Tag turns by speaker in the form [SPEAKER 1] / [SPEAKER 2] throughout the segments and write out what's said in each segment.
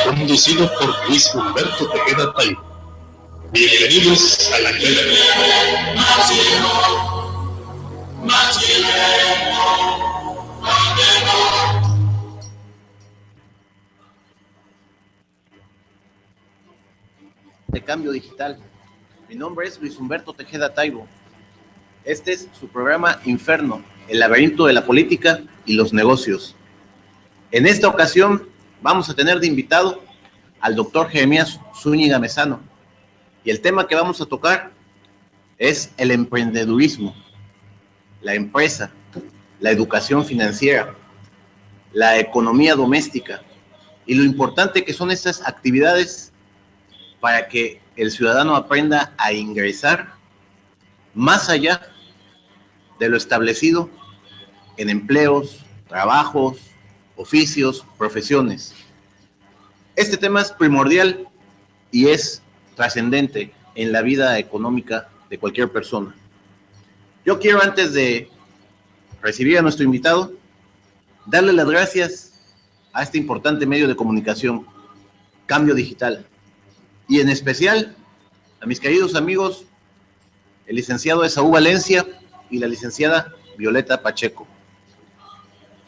[SPEAKER 1] conducido por Luis Humberto Tejeda Taibo. Bienvenidos a la Academia.
[SPEAKER 2] De cambio digital. Mi nombre es Luis Humberto Tejeda Taibo. Este es su programa Inferno, el laberinto de la política y los negocios. En esta ocasión vamos a tener de invitado al doctor Jeremías Zúñiga Mezano, y el tema que vamos a tocar es el emprendedurismo, la empresa, la educación financiera, la economía doméstica y lo importante que son estas actividades para que el ciudadano aprenda a ingresar más allá de lo establecido en empleos, trabajos, oficios, profesiones. Este tema es primordial y es trascendente en la vida económica de cualquier persona. Yo quiero, antes de recibir a nuestro invitado, darle las gracias a este importante medio de comunicación, Cambio Digital, y en especial a mis queridos amigos, el licenciado Esaú Valencia y la licenciada Violeta Pacheco,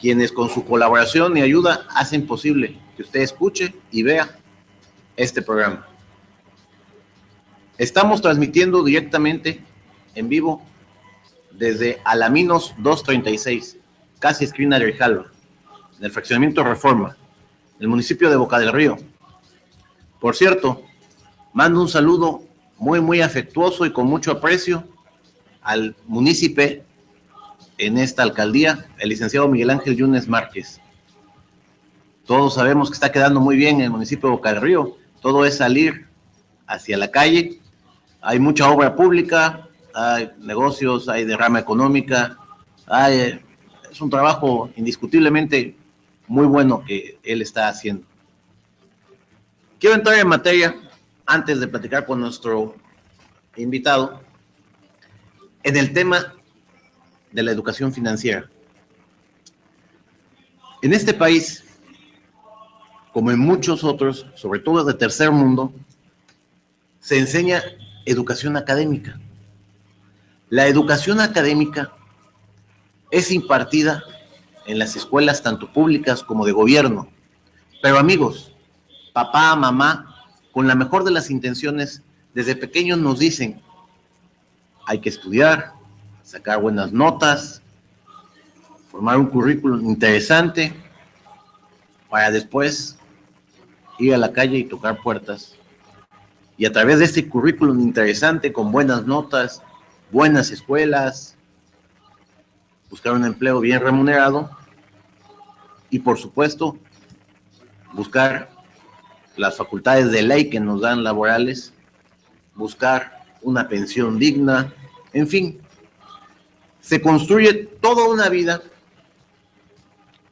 [SPEAKER 2] quienes con su colaboración y ayuda hacen posible que usted escuche y vea este programa. Estamos transmitiendo directamente en vivo desde Alaminos 236, casi esquina de Grijalva, en el fraccionamiento Reforma, en el municipio de Boca del Río. Por cierto, mando un saludo muy afectuoso y con mucho aprecio al munícipe en esta alcaldía, el licenciado Miguel Ángel Yunes Márquez. Todos sabemos que está quedando muy bien en el municipio de Boca del Río. Todo es salir hacia la calle. Hay mucha obra pública, hay negocios, hay derrama económica. Es un trabajo indiscutiblemente muy bueno que él está haciendo. Quiero entrar en materia antes de platicar con nuestro invitado en el tema de la educación financiera. En este país, como en muchos otros, sobre todo de tercer mundo, se enseña educación académica. La educación académica es impartida en las escuelas tanto públicas como de gobierno. Pero amigos, papá, mamá, con la mejor de las intenciones, desde pequeños nos dicen: hay que estudiar, sacar buenas notas, formar un currículum interesante para después ir a la calle y tocar puertas. Y a través de este currículum interesante, con buenas notas, buenas escuelas, buscar un empleo bien remunerado y, por supuesto, buscar las facultades de ley que nos dan laborales, buscar una pensión digna, en fin, se construye toda una vida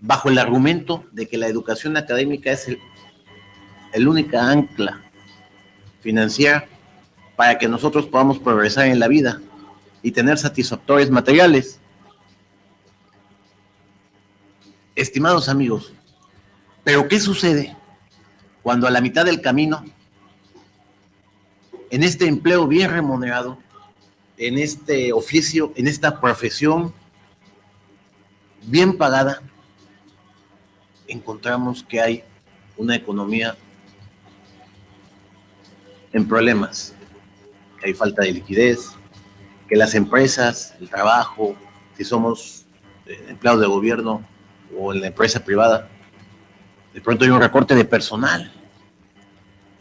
[SPEAKER 2] bajo el argumento de que la educación académica es el única ancla financiera para que nosotros podamos progresar en la vida y tener satisfactores materiales. Estimados amigos, ¿pero qué sucede cuando a la mitad del camino, en este empleo bien remunerado, en este oficio, en esta profesión bien pagada, encontramos que hay una economía en problemas, que hay falta de liquidez, que las empresas, el trabajo, si somos empleados de gobierno o en la empresa privada, de pronto hay un recorte de personal?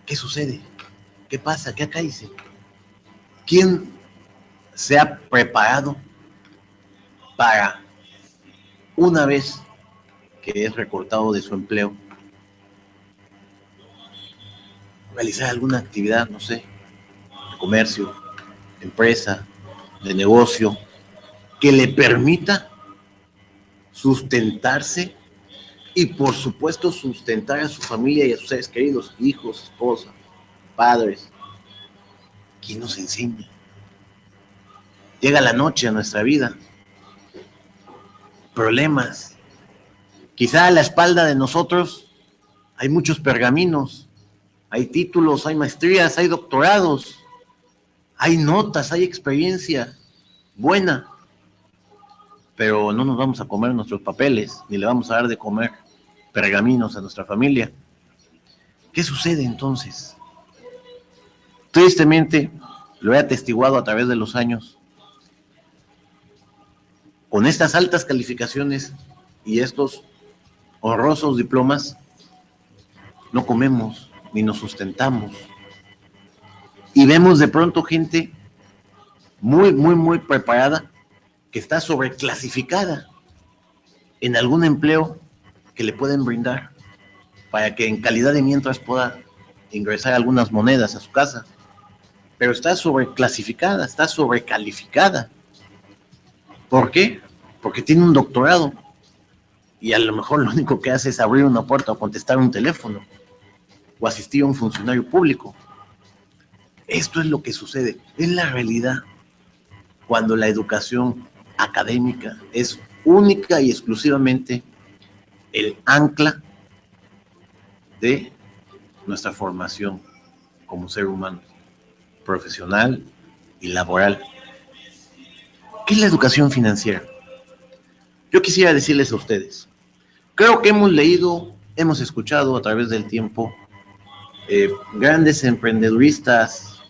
[SPEAKER 2] ¿Qué sucede? ¿Qué pasa? ¿Qué acaece? ¿Quién se ha preparado para, una vez que es recortado de su empleo, realizar alguna actividad, no sé, de comercio, de empresa, de negocio, que le permita sustentarse y, por supuesto, sustentar a su familia y a sus seres queridos, hijos, esposa, padres? ¿Quién nos enseña? Llega la noche a nuestra vida, problemas, quizá a la espalda de nosotros Hay muchos pergaminos, hay títulos, hay maestrías, hay doctorados, hay notas, hay experiencia buena, pero no nos vamos a comer nuestros papeles, ni le vamos a dar de comer pergaminos a nuestra familia. ¿Qué sucede entonces? Tristemente, lo he atestiguado a través de los años. Con estas altas calificaciones y estos honrosos diplomas, no comemos ni nos sustentamos. Y vemos de pronto gente muy preparada que está sobreclasificada en algún empleo que le pueden brindar para que en calidad de mientras pueda ingresar algunas monedas a su casa. Pero está sobreclasificada, está sobrecalificada. ¿Por qué? Porque tiene un doctorado y a lo mejor lo único que hace es abrir una puerta o contestar un teléfono o asistir a un funcionario público. Esto es lo que sucede, es la realidad cuando la educación académica es única y exclusivamente el ancla de nuestra formación como ser humano, profesional y laboral. ¿Qué es la educación financiera? Yo quisiera decirles a ustedes, creo que hemos leído, hemos escuchado a través del tiempo grandes emprendeduristas,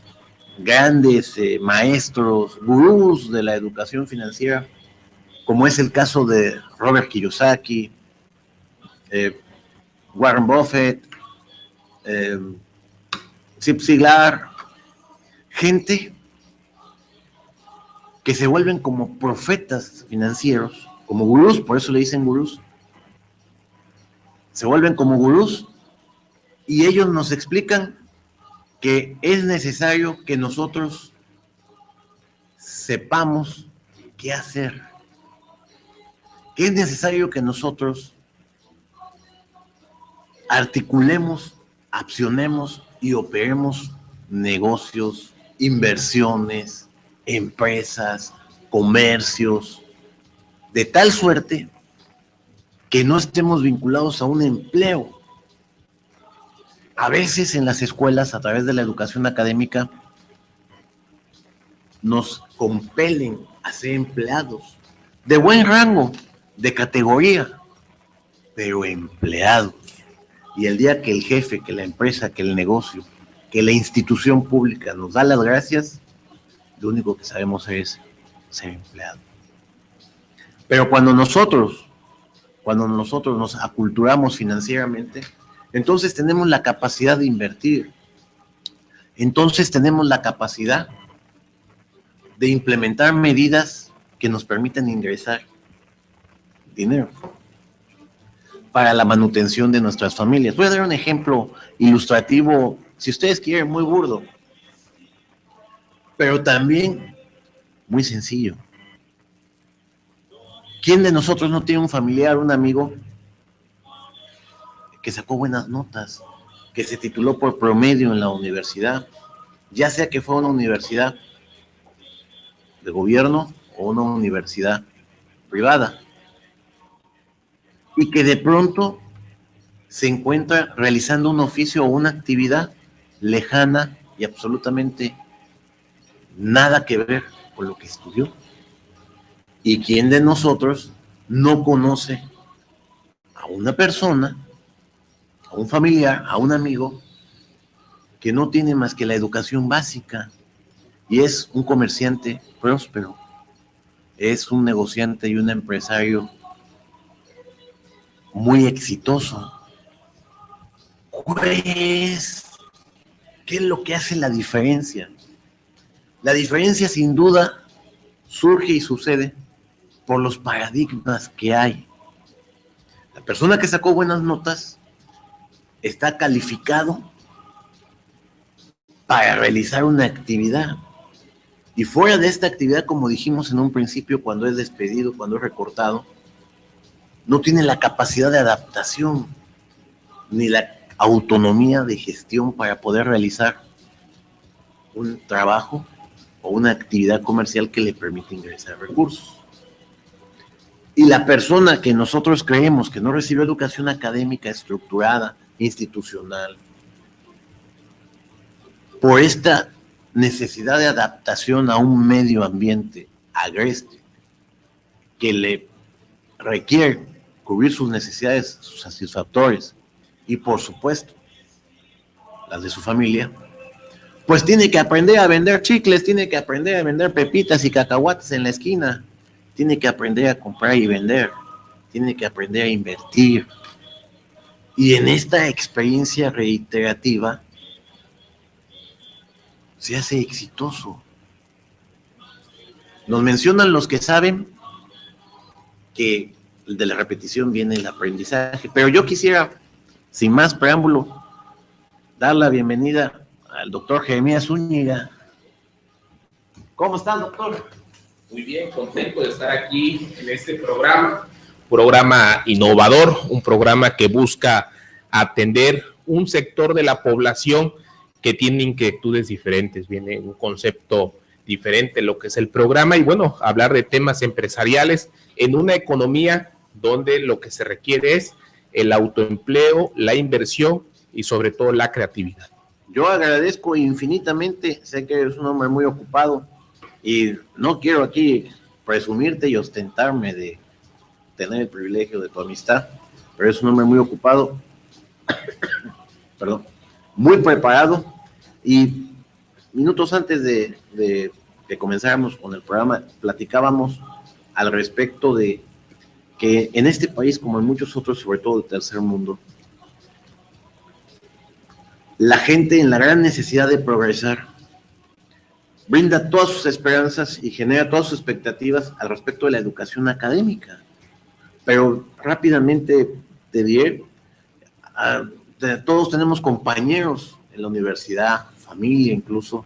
[SPEAKER 2] grandes maestros, gurús de la educación financiera, como es el caso de Robert Kiyosaki, Warren Buffett, Zig Ziglar, gente que se vuelven como profetas financieros, como gurús, por eso le dicen gurús, se vuelven como gurús y ellos nos explican que es necesario que nosotros sepamos qué hacer, que es necesario que nosotros articulemos, accionemos y operemos negocios, inversiones, empresas, comercios, de tal suerte que no estemos vinculados a un empleo. A veces en las escuelas, a través de la educación académica, nos compelen a ser empleados de buen rango, de categoría, pero empleados. Y el día que el jefe, que la empresa, que el negocio, que la institución pública nos da las gracias, lo único que sabemos es ser empleado. Pero cuando nosotros nos aculturamos financieramente, entonces tenemos la capacidad de invertir. Entonces tenemos la capacidad de implementar medidas que nos permitan ingresar dinero para la manutención de nuestras familias. Voy a dar un ejemplo ilustrativo, si ustedes quieren, muy burdo, pero también muy sencillo. ¿Quién de nosotros no tiene un familiar, un amigo que sacó buenas notas, que se tituló por promedio en la universidad, ya sea que fue una universidad de gobierno o una universidad privada, y que de pronto se encuentra realizando un oficio o una actividad lejana y absolutamente nada que ver con lo que estudió? ¿Y quién de nosotros no conoce a una persona, a un familiar, a un amigo que no tiene más que la educación básica y es un comerciante próspero, es un negociante y un empresario muy exitoso? Pues, ¿qué es lo que hace la diferencia? La diferencia sin duda surge y sucede por los paradigmas que hay. La persona que sacó buenas notas está calificado para realizar una actividad. Y fuera de esta actividad, como dijimos en un principio, cuando es despedido, cuando es recortado, no tiene la capacidad de adaptación ni la autonomía de gestión para poder realizar un trabajo o una actividad comercial que le permite ingresar recursos. Y la persona que nosotros creemos que no recibió educación académica estructurada, institucional, por esta necesidad de adaptación a un medio ambiente agreste que le requiere cubrir sus necesidades, sus satisfactores y por supuesto las de su familia, pues tiene que aprender a vender chicles, tiene que aprender a vender pepitas y cacahuates en la esquina, tiene que aprender a comprar y vender, tiene que aprender a invertir. Y en esta experiencia reiterativa se hace exitoso. Nos mencionan los que saben que de la repetición viene el aprendizaje, pero yo quisiera, sin más preámbulo, dar la bienvenida al doctor Jeremías Zúñiga. ¿Cómo estás, doctor?
[SPEAKER 3] Muy bien, contento de estar aquí en este programa innovador, un programa que busca atender un sector de la población que tiene inquietudes diferentes, viene un concepto diferente lo que es el programa y bueno, hablar de temas empresariales en una economía donde lo que se requiere es el autoempleo, la inversión y sobre todo la creatividad.
[SPEAKER 2] Yo agradezco infinitamente, sé que eres un hombre muy ocupado y no quiero aquí presumirte y ostentarme de tener el privilegio de tu amistad, pero es un hombre muy ocupado, perdón, muy preparado y minutos antes de que comenzáramos con el programa platicábamos al respecto de que en este país, como en muchos otros, sobre todo del tercer mundo, la gente en la gran necesidad de progresar brinda todas sus esperanzas y genera todas sus expectativas al respecto de la educación académica. Pero rápidamente te diré, todos tenemos compañeros en la universidad, familia incluso,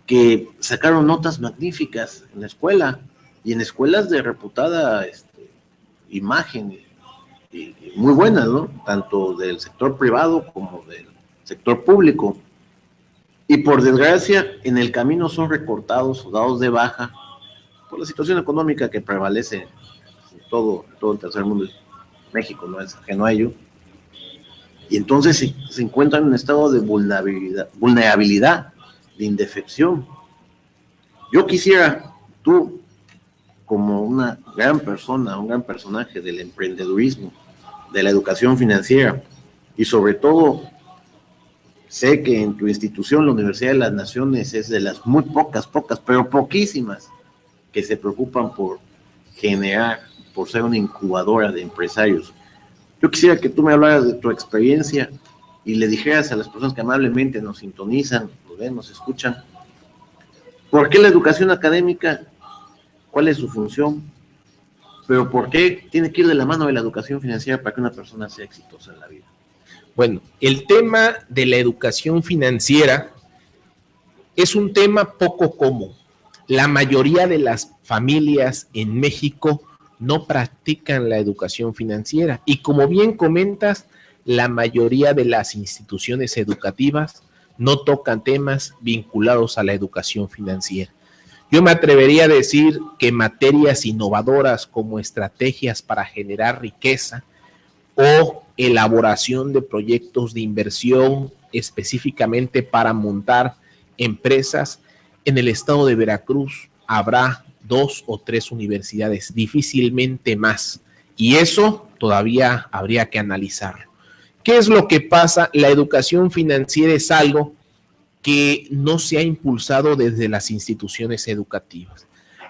[SPEAKER 2] que sacaron notas magníficas en la escuela y en escuelas de reputada imagen y muy buenas, ¿no? Tanto del sector privado como del sector público. Y por desgracia, en el camino son recortados o dados de baja por la situación económica que prevalece en todo el tercer mundo. México no es ajeno a ello. Y entonces se encuentran en un estado de vulnerabilidad, de indefensión. Yo quisiera, tú, como una gran persona, un gran personaje del emprendedurismo, de la educación financiera, y sobre todo, sé que en tu institución, la Universidad de las Naciones, es de las muy pocas, pero poquísimas, que se preocupan por generar, por ser una incubadora de empresarios. Yo quisiera que tú me hablaras de tu experiencia y le dijeras a las personas que amablemente nos sintonizan, nos ven, nos escuchan, ¿por qué la educación académica? ¿Cuál es su función? Pero ¿por qué tiene que ir de la mano de la educación financiera para que una persona sea exitosa en la vida?
[SPEAKER 3] Bueno, el tema de la educación financiera es un tema poco común. La mayoría de las familias en México no practican la educación financiera y como bien comentas, la mayoría de las instituciones educativas no tocan temas vinculados a la educación financiera. Yo me atrevería a decir que materias innovadoras como estrategias para generar riqueza o elaboración de proyectos de inversión específicamente para montar empresas, en el estado de Veracruz habrá 2 o 3 universidades, difícilmente más, y eso todavía habría que analizarlo. ¿Qué es lo que pasa? La educación financiera es algo que no se ha impulsado desde las instituciones educativas.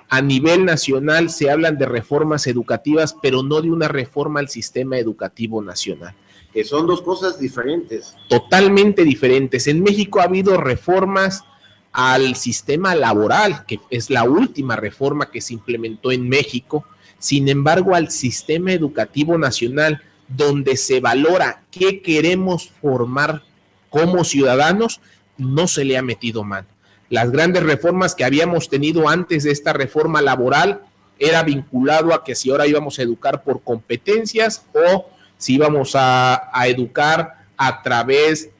[SPEAKER 3] A nivel nacional se hablan de reformas educativas, pero no de una reforma al sistema educativo nacional.
[SPEAKER 2] Que son dos cosas diferentes.
[SPEAKER 3] Totalmente diferentes. En México ha habido reformas al sistema laboral, que es la última reforma que se implementó en México. Sin embargo, al sistema educativo nacional, donde se valora qué queremos formar como ciudadanos, no se le ha metido mano. Las grandes reformas que habíamos tenido antes de esta reforma laboral era vinculado a que si ahora íbamos a educar por competencias o si íbamos a educar a través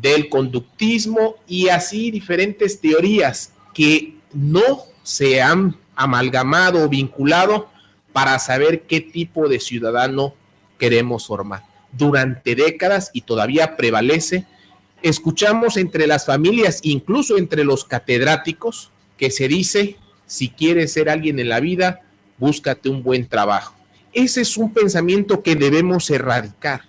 [SPEAKER 3] del conductismo y así diferentes teorías que no se han amalgamado o vinculado para saber qué tipo de ciudadano queremos formar. durante décadas y todavía prevalece. Escuchamos entre las familias, incluso entre los catedráticos, que se dice, si quieres ser alguien en la vida, búscate un buen trabajo. Ese es un pensamiento que debemos erradicar.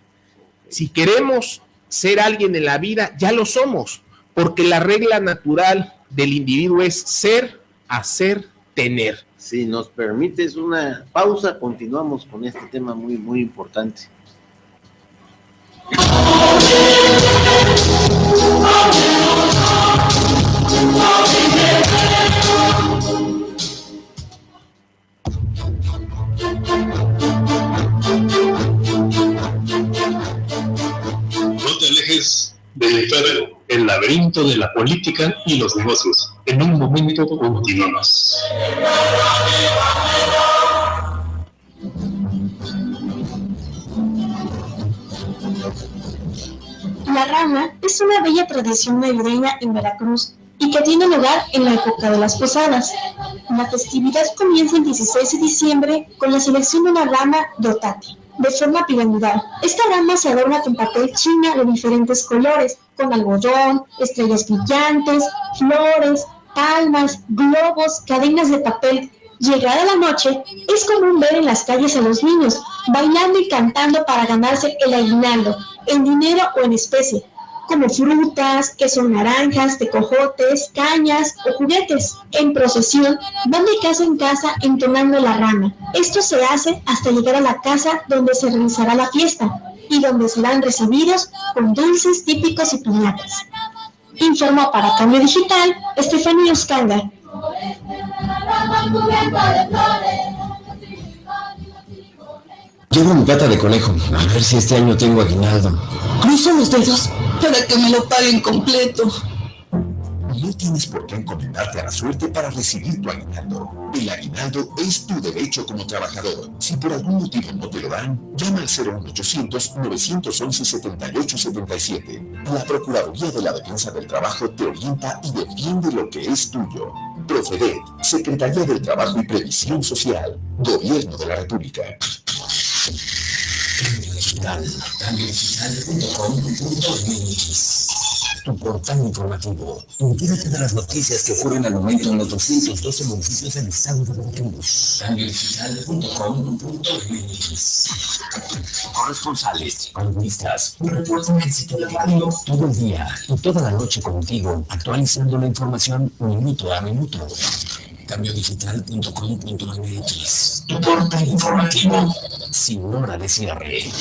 [SPEAKER 3] Si queremos ser alguien en la vida, ya lo somos, porque la regla natural del individuo es ser, hacer, tener.
[SPEAKER 2] Si nos permites una pausa, continuamos con este tema muy, muy importante.
[SPEAKER 1] No te alejes de Inferno, el laberinto de la política y los negocios. En un momento continuamos.
[SPEAKER 4] La rama es una bella tradición navideña en Veracruz y que tiene lugar en la época de las posadas. La festividad comienza el 16 de diciembre con la selección de una rama dotate, de forma piramidal. Esta rama se adorna con papel china de diferentes colores, con algodón, estrellas brillantes, flores, palmas, globos, cadenas de papel. Llegada la noche, es común ver en las calles a los niños bailando y cantando para ganarse el aguinaldo, en dinero o en especie, como frutas, que son naranjas, tecojotes, cañas o juguetes. En procesión, van de casa en casa entonando la rama. Esto se hace hasta llegar a la casa donde se realizará la fiesta y donde serán recibidos con dulces típicos y piñatas. Informó para Cambio Digital, Estefanía Uscanga.
[SPEAKER 5] Llevo mi pata de conejo, a ver si este año tengo aguinaldo.
[SPEAKER 6] Cruzo los dedos para que me lo paguen completo.
[SPEAKER 7] No tienes por qué encomendarte a la suerte para recibir tu aguinaldo. El aguinaldo es tu derecho como trabajador. Si por algún motivo no te lo dan, llama al 01800-911-7877. La Procuraduría de la Defensa del Trabajo te orienta y defiende lo que es tuyo. Proceder, Secretaría del Trabajo y Previsión Social, Gobierno de la República.
[SPEAKER 5] Cambio Digital, cambiodigital.com.mx. Tu portal informativo. Entérate de las noticias que ocurren al momento en los 212 municipios del estado de Veracruz. Cambiodigital.com.mx. Corresponsales, columnistas, un reporte en el sitio de radio todo el día y toda la noche contigo, actualizando la información minuto a minuto. Cambiodigital.com.mx. Tu portal informativo sin hora de cierre.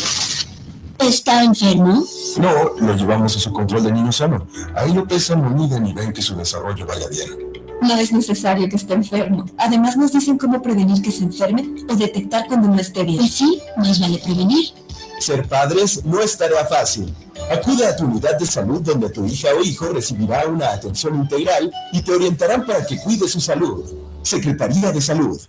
[SPEAKER 6] ¿Está enfermo?
[SPEAKER 7] No, lo llevamos a su control de niño sano. Ahí lo pesan, lo miden y ven que su desarrollo vaya bien.
[SPEAKER 6] No es necesario que esté enfermo. Además nos dicen cómo prevenir que se enferme o detectar cuando no esté bien. Pues sí, más vale prevenir.
[SPEAKER 7] Ser padres no es tarea fácil. Acude a tu unidad de salud donde tu hija o hijo recibirá una atención integral y te orientarán para que cuide su salud. Secretaría de Salud.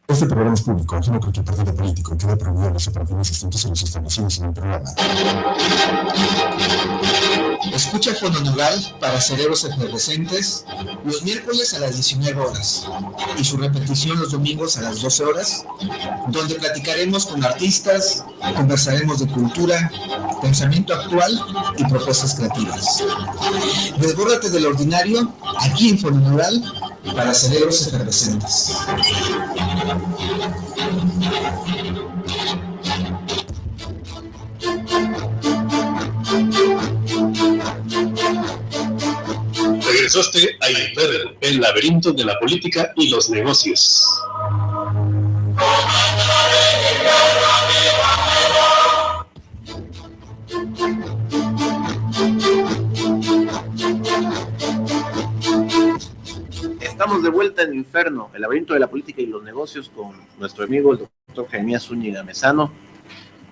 [SPEAKER 7] Este programa es público. Yo no creo que el partido político quede prohibido las operaciones existentes en los establecidos en el programa.
[SPEAKER 8] Escucha Fononugal para cerebros efervescentes los miércoles a las 19 horas y su repetición los domingos a las 12 horas, donde platicaremos con artistas, conversaremos de cultura, pensamiento actual y propuestas creativas. Desbórdate del ordinario aquí en Fononugal para cerebros efervescentes.
[SPEAKER 1] Regresaste a Inferno, el laberinto de la política y los negocios.
[SPEAKER 2] Estamos de vuelta en Inferno, el laberinto de la política y los negocios, con nuestro amigo el doctor Jeremías Zúñiga Mezano,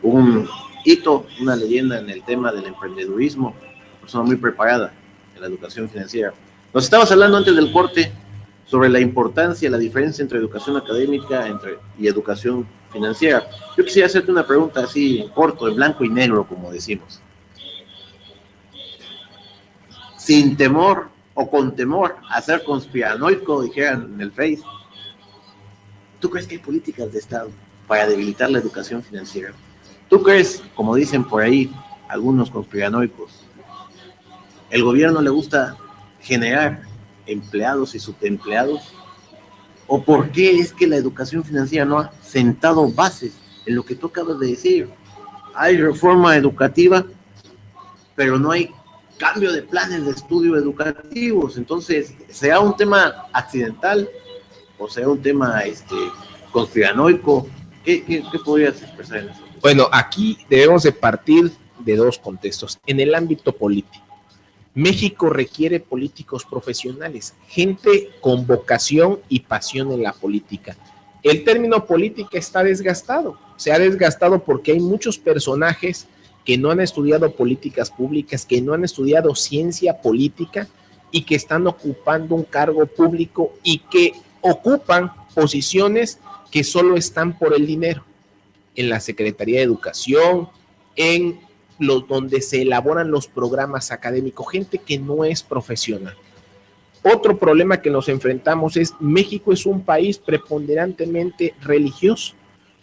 [SPEAKER 2] un hito, una leyenda en el tema del emprendedurismo, una persona muy preparada en la educación financiera. Nos estabas hablando antes del corte sobre la importancia, la diferencia entre educación académica y educación financiera. Yo quisiera hacerte una pregunta así en corto, en blanco y negro, como decimos. Sin temor o con temor a ser conspiranoico, dijeran en el Face, ¿tú crees que hay políticas de Estado para debilitar la educación financiera? ¿Tú crees, como dicen por ahí algunos conspiranoicos, el gobierno le gusta generar empleados y subempleados? ¿O por qué es que la educación financiera no ha sentado bases en lo que tú acabas de decir? Hay reforma educativa, pero no hay cambio de planes de estudio educativos. Entonces, ¿será un tema accidental o será un tema conspiranoico? ¿Qué podrías expresar en eso?
[SPEAKER 3] Bueno, aquí debemos de partir de dos contextos. En el ámbito político, México requiere políticos profesionales, gente con vocación y pasión en la política. El término política está desgastado, se ha desgastado porque hay muchos personajes que no han estudiado políticas públicas, que no han estudiado ciencia política y que están ocupando un cargo público y que ocupan posiciones que solo están por el dinero. En la Secretaría de Educación, en donde se elaboran los programas académicos, gente que no es profesional. Otro problema que nos enfrentamos es México es un país preponderantemente religioso,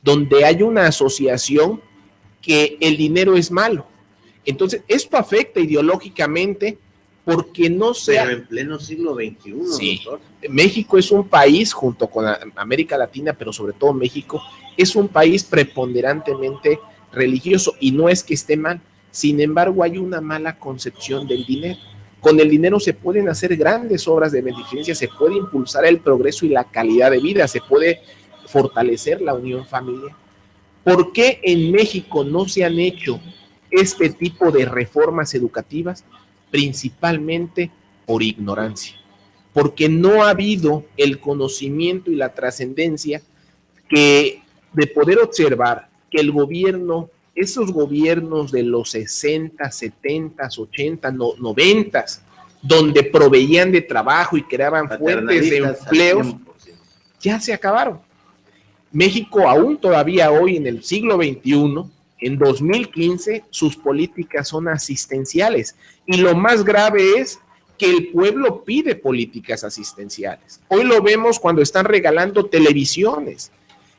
[SPEAKER 3] donde hay una asociación que el dinero es malo. Entonces, esto afecta ideológicamente porque no se...
[SPEAKER 2] Pero en pleno siglo XXI,
[SPEAKER 3] sí,
[SPEAKER 2] doctor.
[SPEAKER 3] México es un país, junto con América Latina, pero sobre todo México, es un país preponderantemente religioso y no es que esté mal. Sin embargo, hay una mala concepción del dinero. Con el dinero se pueden hacer grandes obras de beneficencia, se puede impulsar el progreso y la calidad de vida, se puede fortalecer la unión familiar. ¿Por qué en México no se han hecho este tipo de reformas educativas? Principalmente por ignorancia, porque no ha habido el conocimiento y la trascendencia de poder observar que el gobierno, esos gobiernos de los 60, 70, 80, 90, donde proveían de trabajo y creaban fuentes de empleos, ya se acabaron. México aún todavía hoy en el siglo XXI, en 2015, sus políticas son asistenciales. Y lo más grave es que el pueblo pide políticas asistenciales. Hoy lo vemos cuando están regalando televisiones.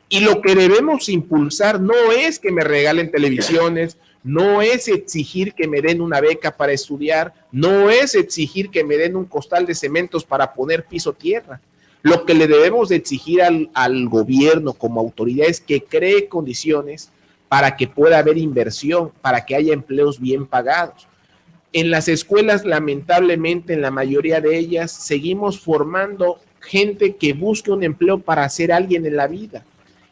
[SPEAKER 3] Y lo que debemos impulsar no es que me regalen televisiones, no es exigir que me den una beca para estudiar, no es exigir que me den un costal de cementos para poner piso tierra. Lo que le debemos de exigir al gobierno como autoridad es que cree condiciones para que pueda haber inversión, para que haya empleos bien pagados. En las escuelas, lamentablemente, en la mayoría de ellas, seguimos formando gente que busque un empleo para ser alguien en la vida.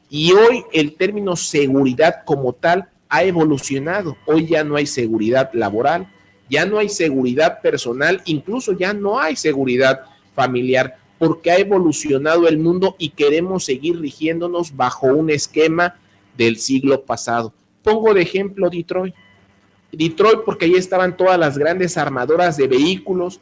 [SPEAKER 3] Y hoy el término seguridad como tal ha evolucionado. Hoy ya no hay seguridad laboral, ya no hay seguridad personal, incluso ya no hay seguridad familiar, porque ha evolucionado el mundo y queremos seguir rigiéndonos bajo un esquema del siglo pasado. Pongo de ejemplo Detroit. Detroit porque ahí estaban todas las grandes armadoras de vehículos,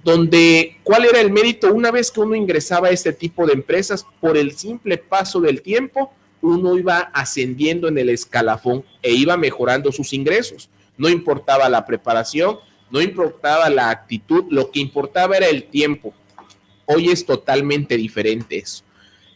[SPEAKER 3] donde ¿cuál era el mérito? Una vez que uno ingresaba a este tipo de empresas, por el simple paso del tiempo, uno iba ascendiendo en el escalafón e iba mejorando sus ingresos. No importaba la preparación, no importaba la actitud, lo que importaba era el tiempo. Hoy es totalmente diferente eso.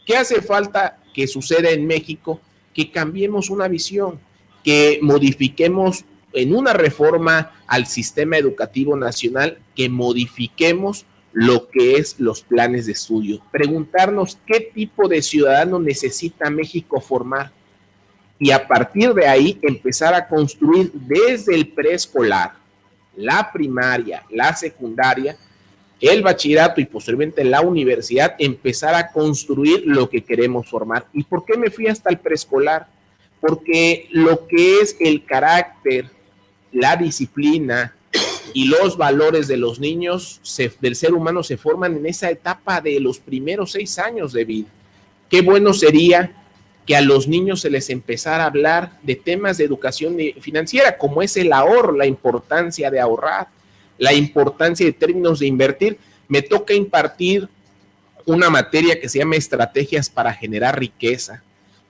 [SPEAKER 3] ¿Qué hace falta que suceda en México? Que cambiemos una visión, que modifiquemos en una reforma al sistema educativo nacional, que modifiquemos lo que es los planes de estudio. Preguntarnos qué tipo de ciudadano necesita México formar y a partir de ahí empezar a construir desde el preescolar, la primaria, la secundaria, el bachillerato y posteriormente la universidad, empezar a construir lo que queremos formar. ¿Y por qué me fui hasta el preescolar? Porque lo que es el carácter, la disciplina y los valores de los niños, del ser humano, se forman en esa etapa de los primeros 6 años de vida. Qué bueno sería que a los niños se les empezara a hablar de temas de educación financiera, como es el ahorro, la importancia de ahorrar, la importancia de términos de invertir. Me toca impartir una materia que se llama estrategias para generar riqueza,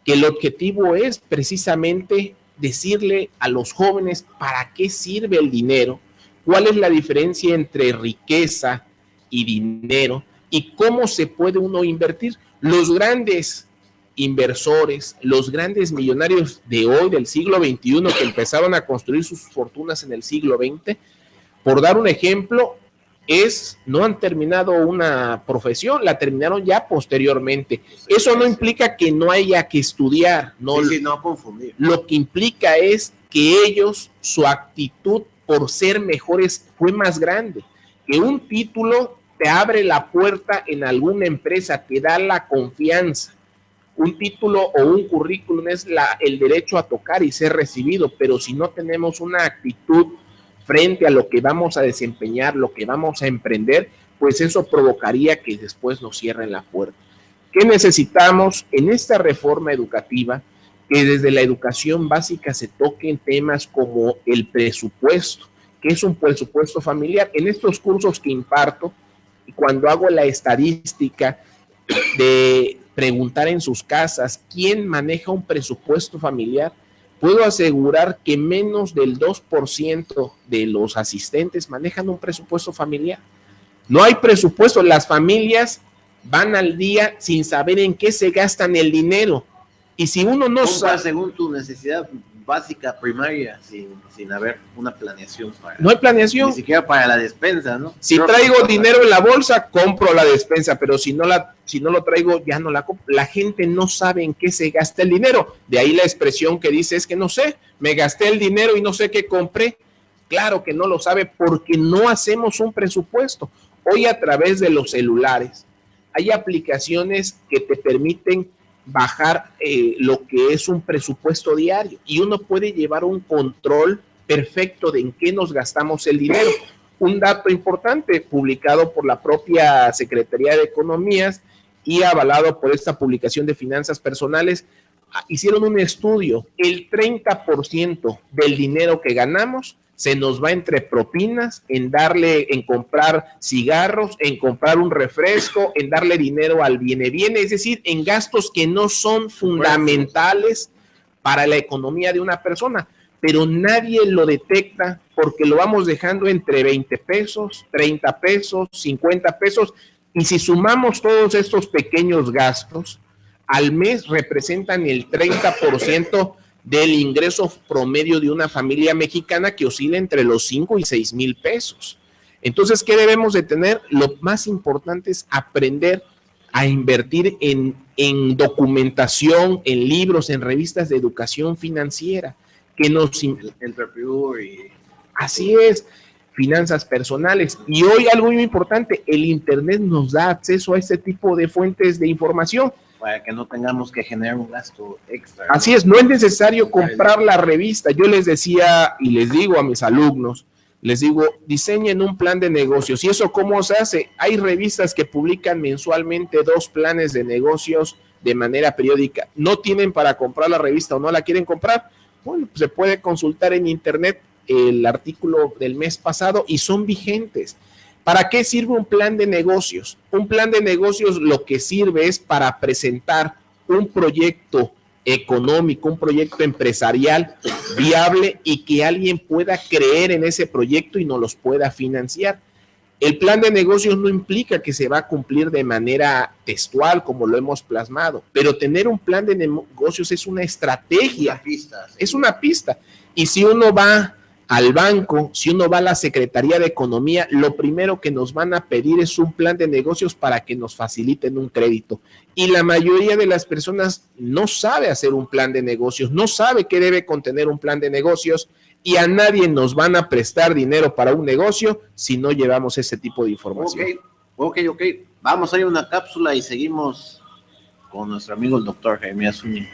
[SPEAKER 3] que el objetivo es precisamente decirle a los jóvenes para qué sirve el dinero, cuál es la diferencia entre riqueza y dinero y cómo se puede uno invertir. Los grandes inversores, los grandes millonarios de hoy, del siglo XXI, que empezaron a construir sus fortunas en el siglo XX, por dar un ejemplo, no han terminado una profesión, la terminaron ya posteriormente. Eso no implica que no haya que estudiar, no,
[SPEAKER 2] sí, no confundir.
[SPEAKER 3] Lo que implica es que ellos, su actitud por ser mejores fue más grande, que un título te abre la puerta en alguna empresa, te da la confianza. Un título o un currículum es el derecho a tocar y ser recibido, pero si no tenemos una actitud frente a lo que vamos a desempeñar, lo que vamos a emprender, pues eso provocaría que después nos cierren la puerta. ¿Qué necesitamos en esta reforma educativa? Que desde la educación básica se toquen temas como el presupuesto, que es un presupuesto familiar. En estos cursos que imparto, cuando hago la estadística de preguntar en sus casas quién maneja un presupuesto familiar, puedo asegurar que menos del 2% de los asistentes manejan un presupuesto familiar. No hay presupuesto, las familias van al día sin saber en qué se gastan el dinero. Y si uno no sabe,
[SPEAKER 2] según tu necesidad básica, primaria, sin haber una planeación
[SPEAKER 3] no hay planeación.
[SPEAKER 2] Ni siquiera para la despensa, ¿no?
[SPEAKER 3] Si traigo dinero en la bolsa, compro la despensa, pero si no lo traigo, ya no la compro. La gente no sabe en qué se gasta el dinero. De ahí la expresión que dice es que no sé, me gasté el dinero y no sé qué compré. Claro que no lo sabe porque no hacemos un presupuesto. Hoy a través de los celulares hay aplicaciones que te permiten bajar lo que es un presupuesto diario y uno puede llevar un control perfecto de en qué nos gastamos el dinero. Un dato importante publicado por la propia Secretaría de Economías y avalado por esta publicación de Finanzas Personales, hicieron un estudio, el 30% del dinero que ganamos se nos va entre propinas, en comprar cigarros, en comprar un refresco, en darle dinero al viene, es decir, en gastos que no son fundamentales para la economía de una persona, pero nadie lo detecta porque lo vamos dejando entre 20 pesos, 30 pesos, 50 pesos, y si sumamos todos estos pequeños gastos, al mes representan el 30% del ingreso promedio de una familia mexicana que oscila entre los 5 y 6 mil pesos. Entonces, ¿qué debemos de tener? Lo más importante es aprender a invertir en documentación, en libros, en revistas de educación financiera, que nos... Así es, finanzas personales. Y hoy algo muy importante, el Internet nos da acceso a este tipo de fuentes de información.
[SPEAKER 2] Para que no tengamos que generar un gasto extra.
[SPEAKER 3] Así es, no es necesario comprar la revista. Yo les decía y les digo a mis alumnos, les digo, diseñen un plan de negocios. ¿Y eso cómo se hace? Hay revistas que publican mensualmente 2 planes de negocios de manera periódica. ¿No tienen para comprar la revista o no la quieren comprar? Bueno, pues se puede consultar en internet el artículo del mes pasado y son vigentes. ¿Para qué sirve un plan de negocios? Un plan de negocios lo que sirve es para presentar un proyecto económico, un proyecto empresarial viable y que alguien pueda creer en ese proyecto y nos los pueda financiar. El plan de negocios no implica que se va a cumplir de manera textual como lo hemos plasmado, pero tener un plan de negocios es una estrategia, es una pista. Y si uno va al banco, si uno va a la Secretaría de Economía, lo primero que nos van a pedir es un plan de negocios para que nos faciliten un crédito. Y la mayoría de las personas no sabe hacer un plan de negocios, no sabe qué debe contener un plan de negocios y a nadie nos van a prestar dinero para un negocio si no llevamos ese tipo de información.
[SPEAKER 2] Ok. Vamos a ir a una cápsula y seguimos con nuestro amigo el doctor Jaime Zúñiga.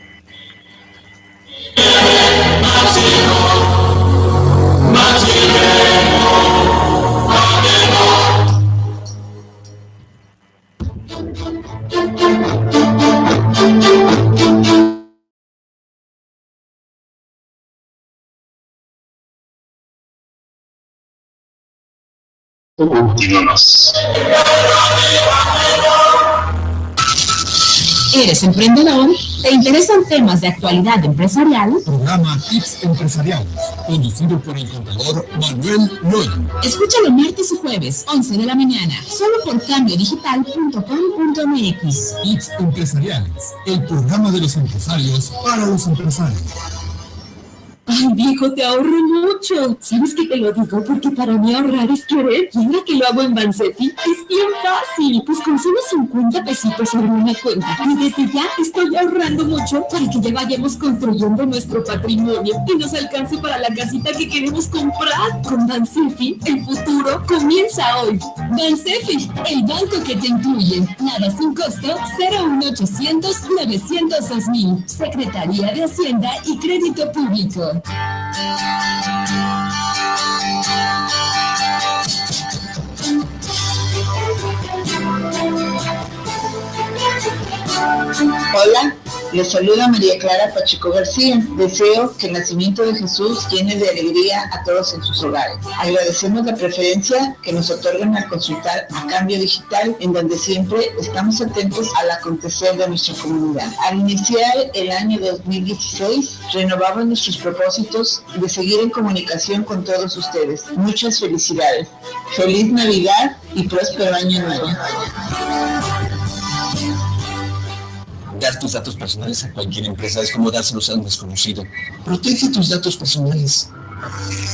[SPEAKER 1] Continuamos.
[SPEAKER 6] ¿Eres emprendedor? ¿Te interesan temas de actualidad empresarial?
[SPEAKER 7] Programa Tips Empresariales, conducido por el contador Manuel Loyo.
[SPEAKER 6] Escúchalo martes y jueves, 11 de la mañana, solo por cambiodigital.com.mx.
[SPEAKER 7] Tips Empresariales, el programa de los empresarios para los empresarios.
[SPEAKER 6] Ay, viejo, te ahorro mucho. ¿Sabes que te lo digo? Porque para mí ahorrar es querer. Y ahora que lo hago en Bansefi, es bien fácil. Pues con solo 50 pesitos abro una cuenta. Y desde ya estoy ahorrando mucho para que ya vayamos construyendo nuestro patrimonio y nos alcance para la casita que queremos comprar. Con Bansefi, el futuro comienza hoy. Bansefi, el banco que te incluye. Nada sin costo, 01800 900 2000. Secretaría de Hacienda y Crédito Público.
[SPEAKER 9] Hola, les saluda María Clara Pacheco García. Deseo que el nacimiento de Jesús llene de alegría a todos en sus hogares. Agradecemos la preferencia que nos otorgan al consultar a Cambio Digital, en donde siempre estamos atentos al acontecer de nuestra comunidad. Al iniciar el año 2016, renovamos nuestros propósitos de seguir en comunicación con todos ustedes. Muchas felicidades. Feliz Navidad y próspero año nuevo.
[SPEAKER 7] Dar tus datos personales a cualquier empresa es como dárselos a un desconocido. Protege tus datos personales.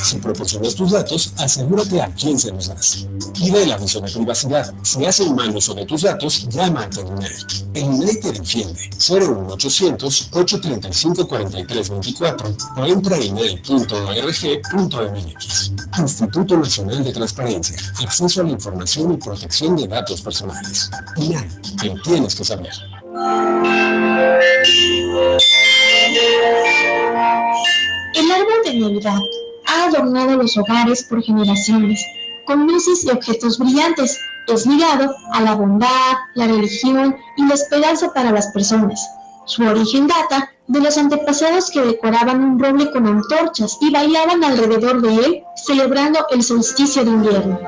[SPEAKER 7] Si proporcionas tus datos, asegúrate a quién se los das. Pide el aviso de privacidad. Si hacen mal uso de tus datos, llama ante el INAI. El INAI te defiende. 01800-835-4324 o entra a inai.org.mx. Instituto Nacional de Transparencia, Acceso a la Información y Protección de Datos Personales. INAI, que tienes que saber.
[SPEAKER 4] El árbol de Navidad ha adornado los hogares por generaciones, con luces y objetos brillantes. Es ligado a la bondad, la religión y la esperanza para las personas. Su origen data de los antepasados que decoraban un roble con antorchas y bailaban alrededor de él, celebrando el solsticio de invierno.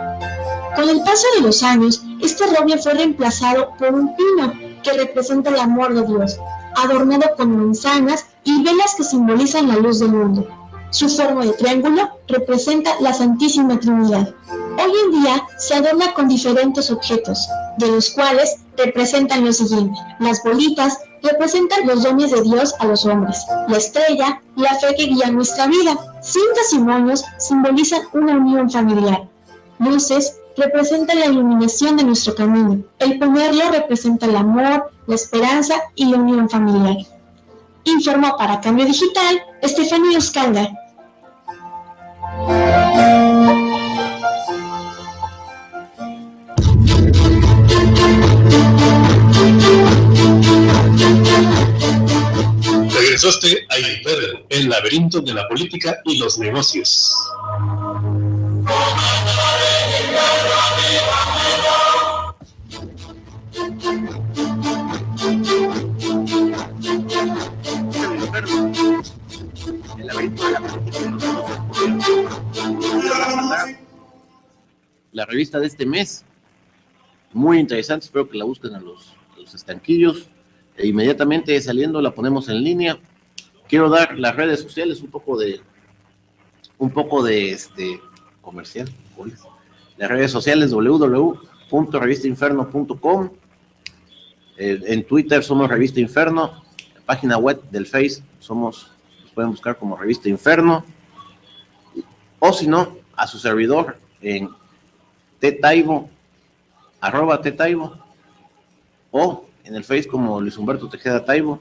[SPEAKER 4] Con el paso de los años, este roble fue reemplazado por un pino que representa el amor de Dios, adornado con manzanas y velas que simbolizan la luz del mundo. Su forma de triángulo representa la Santísima Trinidad. Hoy en día se adorna con diferentes objetos, de los cuales representan lo siguiente. Las bolitas representan los dones de Dios a los hombres. La estrella, la fe que guía nuestra vida. Cintas y moños simbolizan una unión familiar. Luces representan la iluminación de nuestro camino. El ponerlo representa el amor, la esperanza y la unión familiar. Informó para Cambio Digital, Estefanía Oscalda.
[SPEAKER 1] Regresaste a Inferno, el laberinto de la política y los negocios.
[SPEAKER 2] El laberinto de la política y los negocios. La revista de este mes, muy interesante, espero que la busquen a los estanquillos. E inmediatamente saliendo la ponemos en línea. Quiero dar las redes sociales, un poco de comercial. Las redes sociales: www.revistainferno.com. En Twitter somos Revista Inferno. La página web del Face nos pueden buscar como Revista Inferno. O si no, a su servidor en @tetaibo, o en el Face como Luis Humberto Tejeda Taibo.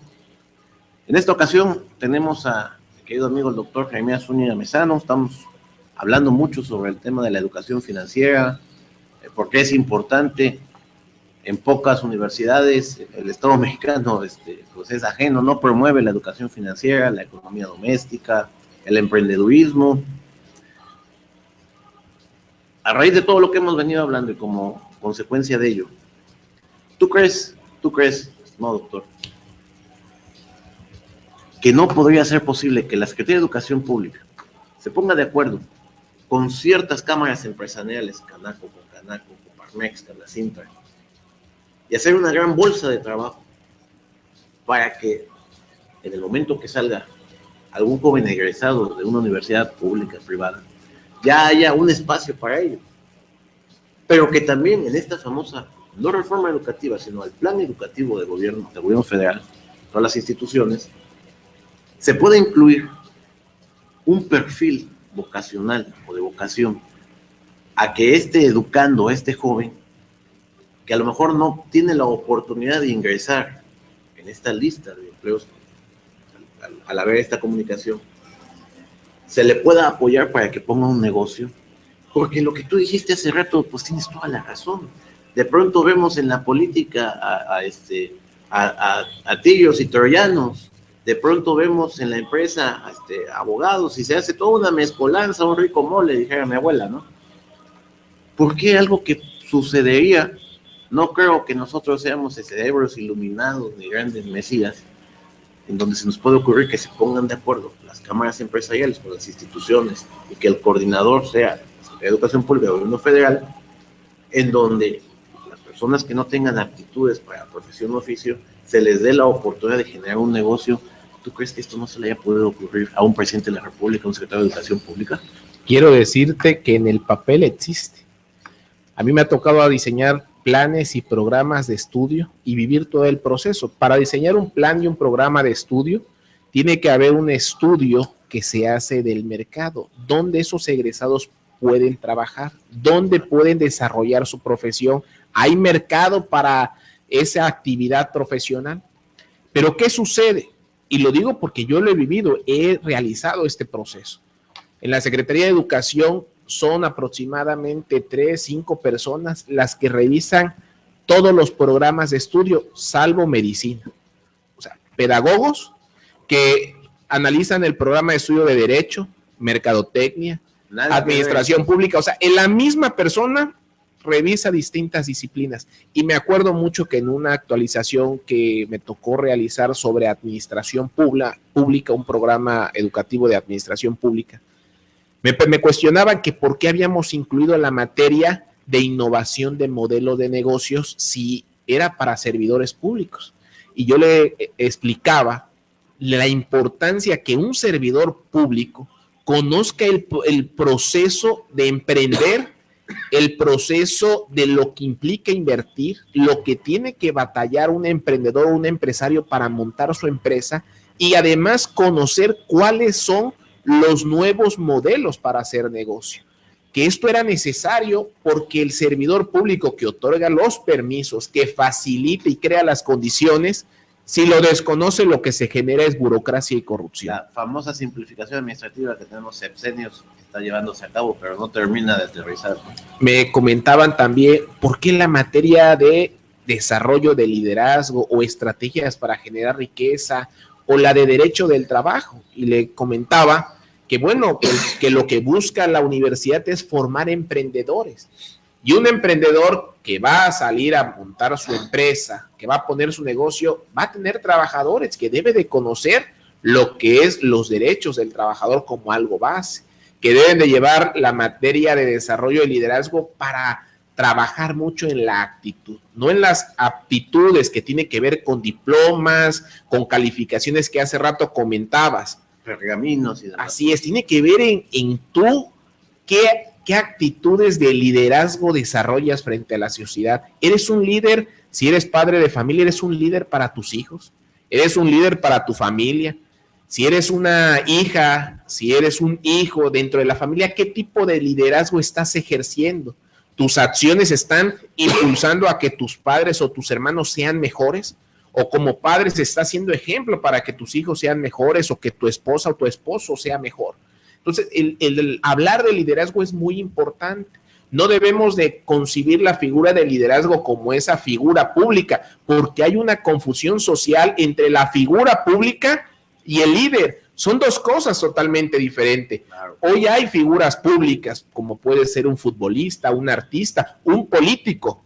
[SPEAKER 2] En esta ocasión tenemos a mi querido amigo el doctor Jaime Zúñiga Mesano. Estamos hablando mucho sobre el tema de la educación financiera, por qué es importante. En pocas universidades el Estado mexicano pues es ajeno, no promueve la educación financiera, la economía doméstica, el emprendedurismo. A raíz de todo lo que hemos venido hablando y como consecuencia de ello, ¿tú crees, estimado doctor, que no podría ser posible que la Secretaría de Educación Pública se ponga de acuerdo con ciertas cámaras empresariales, Canaco, Coparmex, Canacintra, y hacer una gran bolsa de trabajo para que en el momento que salga algún joven egresado de una universidad pública, privada, ya haya un espacio para ello. Pero que también en esta famosa, no reforma educativa, sino el plan educativo del gobierno federal, todas las instituciones, se pueda incluir un perfil vocacional o de vocación a que este educando, este joven, que a lo mejor no tiene la oportunidad de ingresar en esta lista de empleos al haber esta comunicación, se le pueda apoyar para que ponga un negocio, porque lo que tú dijiste hace rato, pues tienes toda la razón. De pronto vemos en la política a tibios y troyanos, de pronto vemos en la empresa abogados y se hace toda una mezcolanza, un rico mole, dijera mi abuela, ¿no? ¿Por qué algo que sucedería? No creo que nosotros seamos cerebros iluminados ni grandes mesías, en donde se nos puede ocurrir que se pongan de acuerdo las cámaras empresariales con las instituciones y que el coordinador sea Educación Pública del Gobierno Federal, en donde las personas que no tengan aptitudes para profesión o oficio se les dé la oportunidad de generar un negocio. ¿Tú crees que esto no se le haya podido ocurrir a un presidente de la República, a un secretario de Educación Pública?
[SPEAKER 3] Quiero decirte que en el papel existe. A mí me ha tocado diseñar planes y programas de estudio y vivir todo el proceso. Para diseñar un plan y un programa de estudio, tiene que haber un estudio que se hace del mercado, donde esos egresados pueden trabajar, donde pueden desarrollar su profesión. ¿Hay mercado para esa actividad profesional? Pero ¿qué sucede? Y lo digo porque yo lo he vivido, he realizado este proceso. En la Secretaría de Educación son aproximadamente 3, 5 personas las que revisan todos los programas de estudio, salvo medicina. O sea, pedagogos que analizan el programa de estudio de Derecho, Mercadotecnia, Administración Pública. O sea, en la misma persona revisa distintas disciplinas. Y me acuerdo mucho que en una actualización que me tocó realizar sobre administración pública, un programa educativo de administración pública, me cuestionaban que por qué habíamos incluido la materia de innovación de modelo de negocios si era para servidores públicos. Y yo le explicaba la importancia que un servidor público conozca el proceso de emprender, el proceso de lo que implica invertir, lo que tiene que batallar un emprendedor o un empresario para montar su empresa y además conocer cuáles son los nuevos modelos para hacer negocio. Que esto era necesario porque el servidor público que otorga los permisos, que facilita y crea las condiciones, si lo desconoce, lo que se genera es burocracia y corrupción.
[SPEAKER 2] La famosa simplificación administrativa que tenemos sexenios está llevándose a cabo, pero no termina de aterrizar.
[SPEAKER 3] Me comentaban también por qué la materia de desarrollo de liderazgo o estrategias para generar riqueza o la de derecho del trabajo. Y le comentaba que, bueno, que lo que busca la universidad es formar emprendedores. Y un emprendedor que va a salir a montar su empresa, que va a poner su negocio, va a tener trabajadores, que debe de conocer lo que es los derechos del trabajador como algo base, que deben de llevar la materia de desarrollo de liderazgo para trabajar mucho en la actitud, no en las aptitudes que tiene que ver con diplomas, con calificaciones que hace rato comentabas.
[SPEAKER 2] Pergaminos y demás.
[SPEAKER 3] Así es, tiene que ver en tú qué actitudes de liderazgo desarrollas frente a la sociedad. ¿Eres un líder? Si eres padre de familia, ¿eres un líder para tus hijos? ¿Eres un líder para tu familia? Si eres una hija, si eres un hijo dentro de la familia, ¿qué tipo de liderazgo estás ejerciendo? ¿Tus acciones están impulsando a que tus padres o tus hermanos sean mejores? ¿O como padres estás siendo ejemplo para que tus hijos sean mejores o que tu esposa o tu esposo sea mejor? Entonces, el hablar de liderazgo es muy importante. No debemos de concebir la figura de liderazgo como esa figura pública, porque hay una confusión social entre la figura pública y el líder. Son dos cosas totalmente diferentes. Claro. Hoy hay figuras públicas, como puede ser un futbolista, un artista, un político,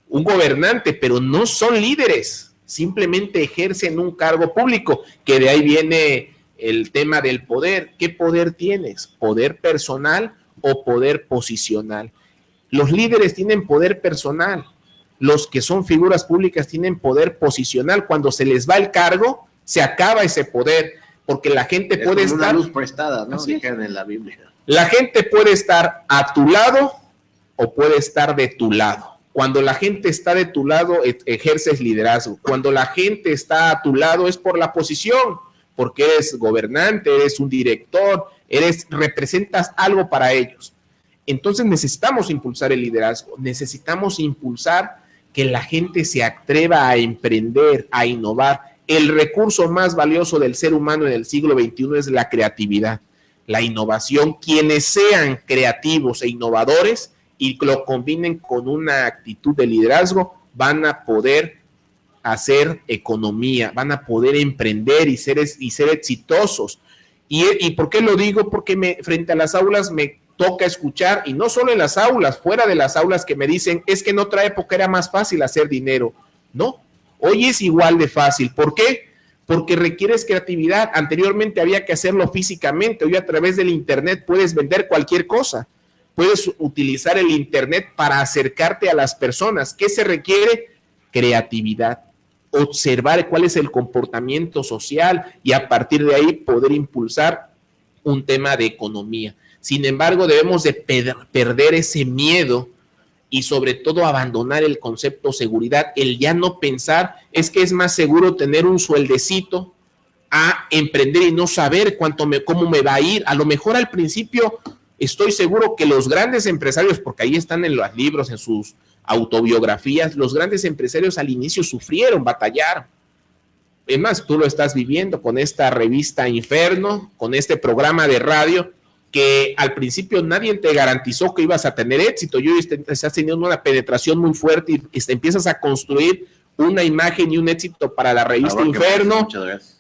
[SPEAKER 3] un gobernante, pero no son líderes, simplemente ejercen un cargo público, que de ahí viene el tema del poder. ¿Qué poder tienes? ¿Poder personal o poder posicional? Los líderes tienen poder personal, los que son figuras públicas tienen poder posicional. Cuando se les va el cargo, se acaba ese poder, porque la gente puede estar...
[SPEAKER 2] una luz prestada, ¿no? Dijeron en la Biblia.
[SPEAKER 3] La gente puede estar a tu lado o puede estar de tu lado. Cuando la gente está de tu lado, ejerces liderazgo. Cuando la gente está a tu lado es por la posición, porque eres gobernante, eres un director, representas algo para ellos. Entonces necesitamos impulsar el liderazgo, necesitamos impulsar que la gente se atreva a emprender, a innovar. El recurso más valioso del ser humano en el siglo XXI es la creatividad, la innovación. Quienes sean creativos e innovadores y lo combinen con una actitud de liderazgo, van a poder hacer economía, van a poder emprender y ser exitosos. ¿Y por qué lo digo? Porque frente a las aulas me toca escuchar, y no solo en las aulas, fuera de las aulas, que me dicen, es que en otra época era más fácil hacer dinero. No, hoy es igual de fácil. ¿Por qué? Porque requieres creatividad. Anteriormente había que hacerlo físicamente, hoy a través del internet puedes vender cualquier cosa. Puedes utilizar el internet para acercarte a las personas. ¿Qué se requiere? Creatividad. Observar cuál es el comportamiento social y a partir de ahí poder impulsar un tema de economía. Sin embargo, debemos de perder ese miedo y sobre todo abandonar el concepto seguridad, el ya no pensar es que es más seguro tener un sueldecito a emprender y no saber cómo me va a ir. A lo mejor al principio estoy seguro que los grandes empresarios, porque ahí están en los libros, en sus autobiografías, los grandes empresarios al inicio sufrieron, batallaron. Es más, tú lo estás viviendo con esta revista Inferno, con este programa de radio, que al principio nadie te garantizó que ibas a tener éxito. Y hoy estás teniendo una penetración muy fuerte y empiezas a construir una imagen y un éxito para la revista Inferno.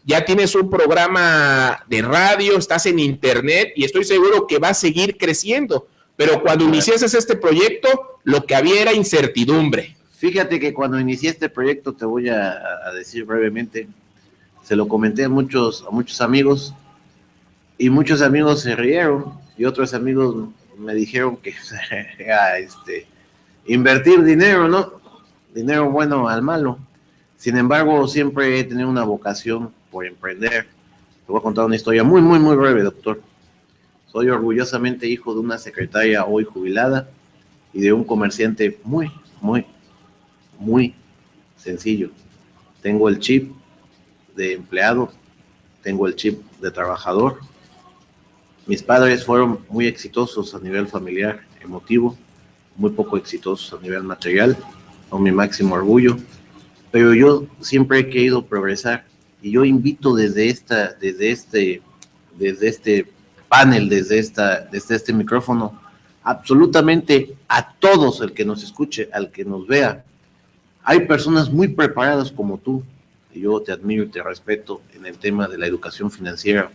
[SPEAKER 3] Ya tienes un programa de radio, estás en internet y estoy seguro que va a seguir creciendo. Pero cuando iniciaste este proyecto, lo que había era incertidumbre.
[SPEAKER 2] Fíjate que cuando inicié este proyecto, te voy a decir brevemente, se lo comenté a muchos amigos y muchos amigos se rieron y otros amigos me dijeron que era invertir dinero, ¿no? Dinero bueno al malo. Sin embargo, siempre he tenido una vocación por emprender. Te voy a contar una historia muy, muy, muy breve, doctor. Soy orgullosamente hijo de una secretaria hoy jubilada y de un comerciante muy, muy, muy sencillo. Tengo el chip de empleado, tengo el chip de trabajador. Mis padres fueron muy exitosos a nivel familiar, emotivo, muy poco exitosos a nivel material, son mi máximo orgullo, pero yo siempre he querido progresar y yo invito desde este panel, desde este micrófono, absolutamente a todos, el que nos escuche, al que nos vea. Hay personas muy preparadas como tú, y yo te admiro y te respeto en el tema de la educación financiera,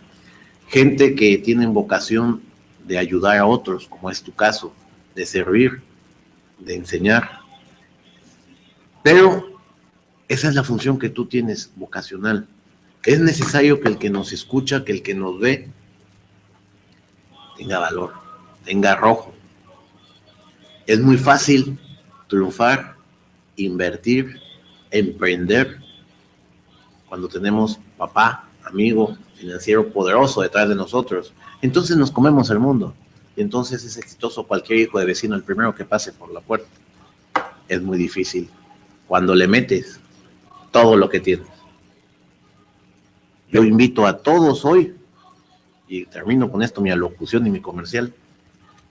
[SPEAKER 2] gente que tienen vocación de ayudar a otros, como es tu caso, de servir, de enseñar. Pero esa es la función que tú tienes, vocacional. Es necesario que el que nos escucha, que el que nos ve, tenga valor, tenga arrojo. Es muy fácil triunfar, invertir, emprender, cuando tenemos papá, amigo, financiero poderoso detrás de nosotros. Entonces nos comemos el mundo. Y entonces es exitoso cualquier hijo de vecino, el primero que pase por la puerta. Es muy difícil cuando le metes todo lo que tienes. Yo invito a todos hoy, y termino con esto mi alocución y mi comercial,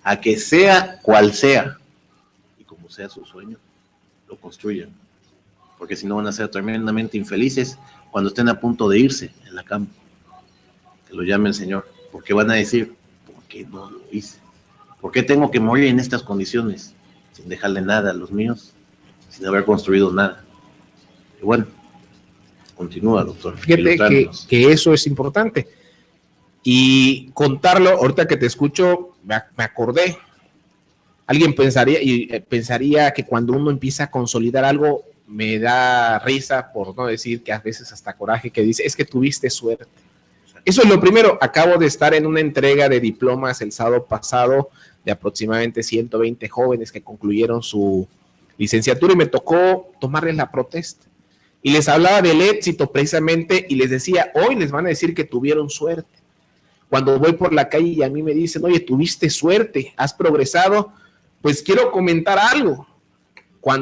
[SPEAKER 2] a que sea cual sea, y como sea su sueño, lo construyan. Porque si no van a ser tremendamente infelices cuando estén a punto de irse en la cama. Que lo llame el Señor. Porque van a decir, ¿por qué no lo hice? ¿Por qué tengo que morir en estas condiciones? Sin dejarle nada a los míos, sin haber construido nada. Y bueno, continúa, doctor.
[SPEAKER 3] Fíjate que eso es importante. Y contarlo, ahorita que te escucho, me acordé. Alguien pensaría que cuando uno empieza a consolidar algo, me da risa, por no decir que a veces hasta coraje, que dice, es que tuviste suerte. Eso es lo primero. Acabo de estar en una entrega de diplomas el sábado pasado de aproximadamente 120 jóvenes que concluyeron su licenciatura y me tocó tomarles la protesta. Y les hablaba del éxito precisamente y les decía, hoy les van a decir que tuvieron suerte. Cuando voy por la calle y a mí me dicen, oye, tuviste suerte, has progresado, pues quiero comentar algo.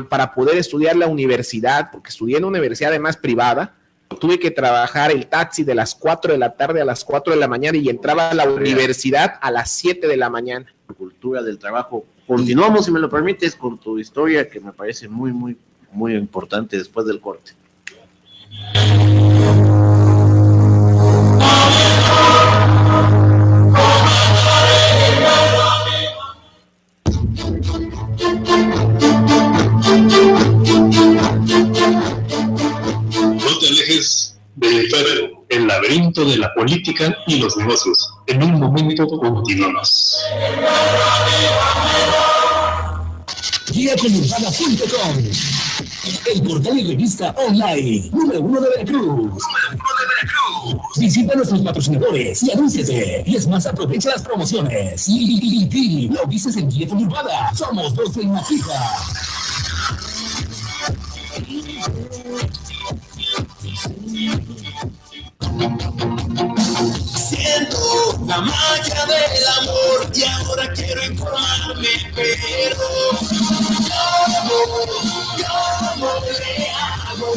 [SPEAKER 3] Para poder estudiar la universidad, porque estudié en una universidad además privada, tuve que trabajar el taxi de las 4 de la tarde a las 4 de la mañana y entraba a la universidad a las 7 de la mañana.
[SPEAKER 2] Cultura del trabajo. Continuamos, si me lo permites, con tu historia que me parece muy, muy, muy importante después del corte.
[SPEAKER 1] No te alejes de El laberinto de la política y los negocios. En un momento continuamos.
[SPEAKER 5] GuiaConurbana.com, el portal y revista online número 1 de Veracruz. Visita a nuestros patrocinadores y anúnciate. Y es más, aprovecha las promociones. Y lo dices en Guía Conurbana. Somos dos en la fija.
[SPEAKER 10] Siento la magia del amor y ahora quiero informarme, pero ¿cómo le hago?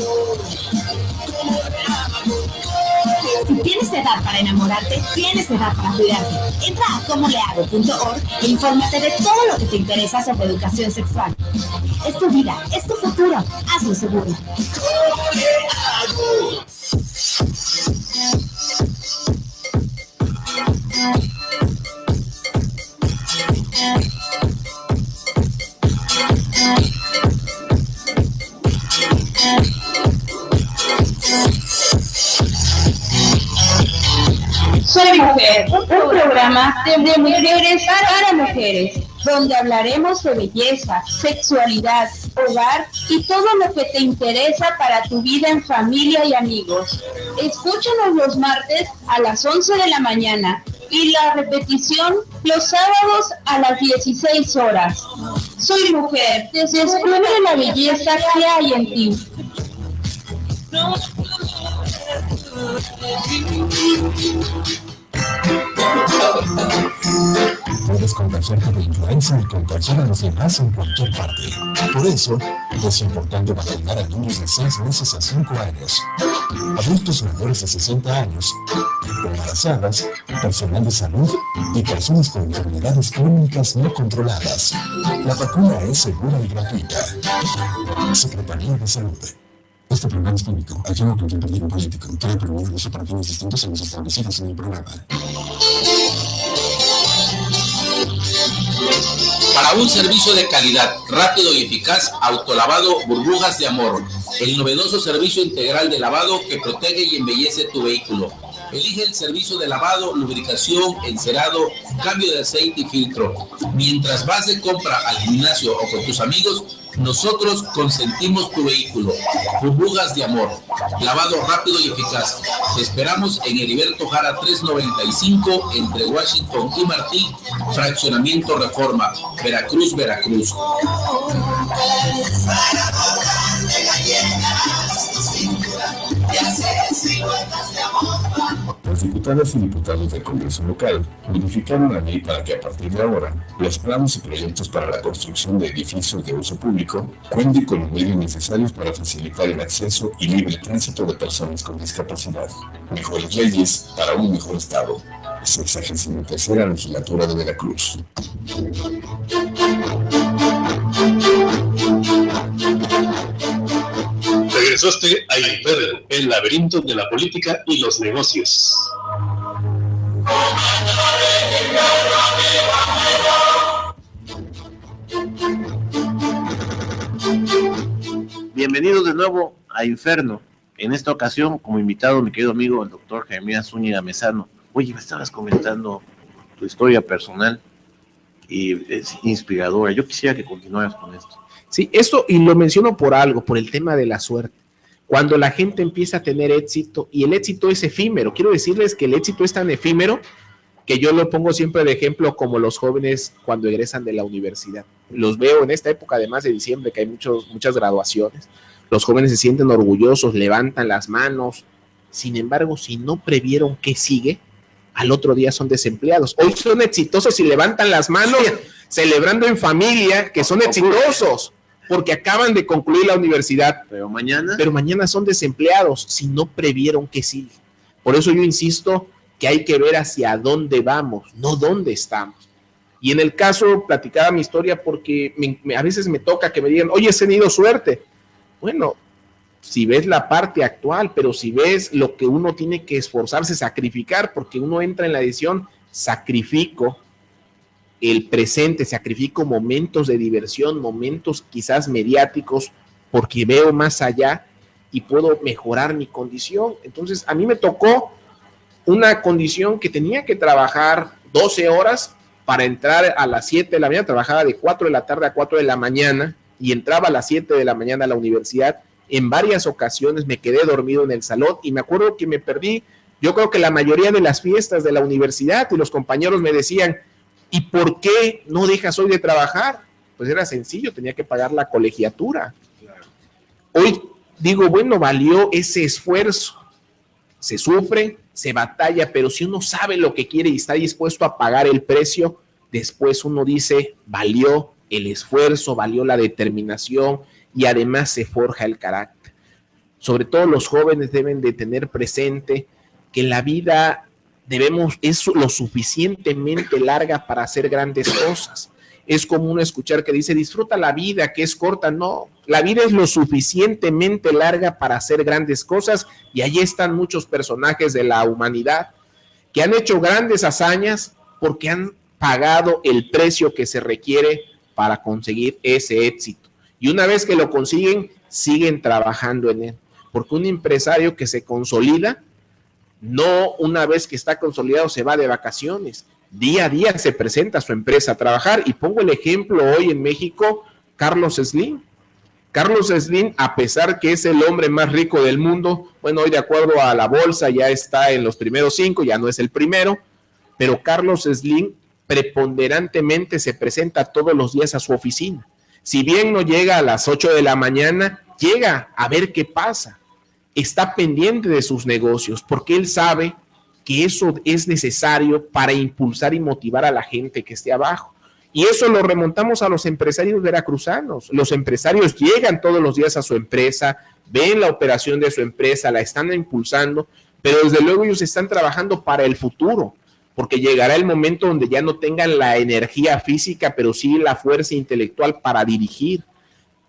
[SPEAKER 6] Si tienes edad para enamorarte, tienes edad para cuidarte. Entra a comolehago.org e infórmate de todo lo que te interesa sobre educación sexual. Es tu vida, es tu futuro. Hazlo seguro.
[SPEAKER 10] ¿Cómo le hago?
[SPEAKER 9] Soy Mujer, un programa de mujeres para mujeres, donde hablaremos de belleza, sexualidad, hogar y todo lo que te interesa para tu vida en familia y amigos. Escúchanos los martes a las 11 de la mañana y la repetición los sábados a las 16 horas. Soy Mujer, descubre la belleza que hay en ti.
[SPEAKER 7] Puedes contagiarte de influenza y contagiar a los demás en cualquier parte. Por eso, es importante vacunar a niños de 6 meses a 5 años, adultos mayores de 60 años, embarazadas, personal de salud y personas con enfermedades crónicas no controladas. La vacuna es segura y gratuita. Secretaría de Salud. Este programa es público, ajeno con partido político. Quiere promover los operativos distintos a los establecidos en el programa.
[SPEAKER 11] Para un servicio de calidad, rápido y eficaz, Autolavado Burbujas de Amor, el novedoso servicio integral de lavado que protege y embellece tu vehículo. Elige el servicio de lavado, lubricación, encerado, cambio de aceite y filtro. Mientras vas de compra al gimnasio o con tus amigos, nosotros consentimos tu vehículo. Burbujas de Amor, lavado rápido y eficaz. Te esperamos en Heriberto Jara 395, entre Washington y Martí, Fraccionamiento Reforma, Veracruz, Veracruz.
[SPEAKER 7] Las diputadas y diputados del Congreso local modificaron la ley para que a partir de ahora los planos y proyectos para la construcción de edificios de uso público cuenten con los medios necesarios para facilitar el acceso y libre tránsito de personas con discapacidad. Mejores leyes para un mejor Estado. 63ª Legislatura de Veracruz.
[SPEAKER 1] Regresaste a Inferno, el laberinto de la política y los negocios.
[SPEAKER 2] Bienvenidos de nuevo a Inferno. En esta ocasión, como invitado, mi querido amigo, el doctor Jeremías Zúñiga Mesano. Oye, me estabas comentando tu historia personal y es inspiradora. Yo quisiera que continuaras con esto.
[SPEAKER 3] Sí, esto, y lo menciono por algo, por el tema de la suerte. Cuando la gente empieza a tener éxito, y el éxito es efímero, quiero decirles que el éxito es tan efímero que yo lo pongo siempre de ejemplo como los jóvenes cuando egresan de la universidad. Los veo en esta época de más de diciembre, que hay muchas graduaciones. Los jóvenes se sienten orgullosos, levantan las manos. Sin embargo, si no previeron qué sigue, al otro día son desempleados. Hoy son exitosos y levantan las manos celebrando en familia que son exitosos porque acaban de concluir la universidad.
[SPEAKER 2] Pero mañana
[SPEAKER 3] son desempleados si no previeron qué sigue. Por eso yo insisto que hay que ver hacia dónde vamos, no dónde estamos. Y en el caso, platicaba mi historia porque a veces me toca que me digan, oye, has tenido suerte. Bueno, si ves la parte actual, pero si ves lo que uno tiene que esforzarse, sacrificar, porque uno entra en la decisión, sacrifico el presente, sacrifico momentos de diversión, momentos quizás mediáticos, porque veo más allá y puedo mejorar mi condición. Entonces, a mí me tocó una condición que tenía que trabajar 12 horas para entrar a las 7 de la mañana, trabajaba de 4 de la tarde a 4 de la mañana y entraba a las 7 de la mañana a la universidad. En varias ocasiones me quedé dormido en el salón y me acuerdo que me perdí, yo creo que la mayoría de las fiestas de la universidad, y los compañeros me decían, ¿y por qué no dejas hoy de trabajar? Pues era sencillo, tenía que pagar la colegiatura. Hoy digo, bueno, valió ese esfuerzo. Se sufre, se batalla, pero si uno sabe lo que quiere y está dispuesto a pagar el precio, después uno dice, valió el esfuerzo, valió la determinación y además se forja el carácter. Sobre todo los jóvenes deben de tener presente que la vida es lo suficientemente larga para hacer grandes cosas. Es común escuchar que dice, disfruta la vida, que es corta. No, la vida es lo suficientemente larga para hacer grandes cosas y allí están muchos personajes de la humanidad que han hecho grandes hazañas porque han pagado el precio que se requiere para conseguir ese éxito. Y una vez que lo consiguen, siguen trabajando en él. Porque un empresario que se consolida, no una vez que está consolidado se va de vacaciones. Día a día se presenta a su empresa a trabajar. Y pongo el ejemplo hoy en México, Carlos Slim. Carlos Slim, a pesar que es el hombre más rico del mundo, bueno, hoy de acuerdo a la bolsa ya está en los primeros 5, ya no es el primero, pero Carlos Slim preponderantemente se presenta todos los días a su oficina. Si bien no llega a las 8 de la mañana, llega a ver qué pasa. Está pendiente de sus negocios porque él sabe que eso es necesario para impulsar y motivar a la gente que esté abajo. Y eso lo remontamos a los empresarios veracruzanos. Los empresarios llegan todos los días a su empresa, ven la operación de su empresa, la están impulsando, pero desde luego ellos están trabajando para el futuro, porque llegará el momento donde ya no tengan la energía física, pero sí la fuerza intelectual para dirigir,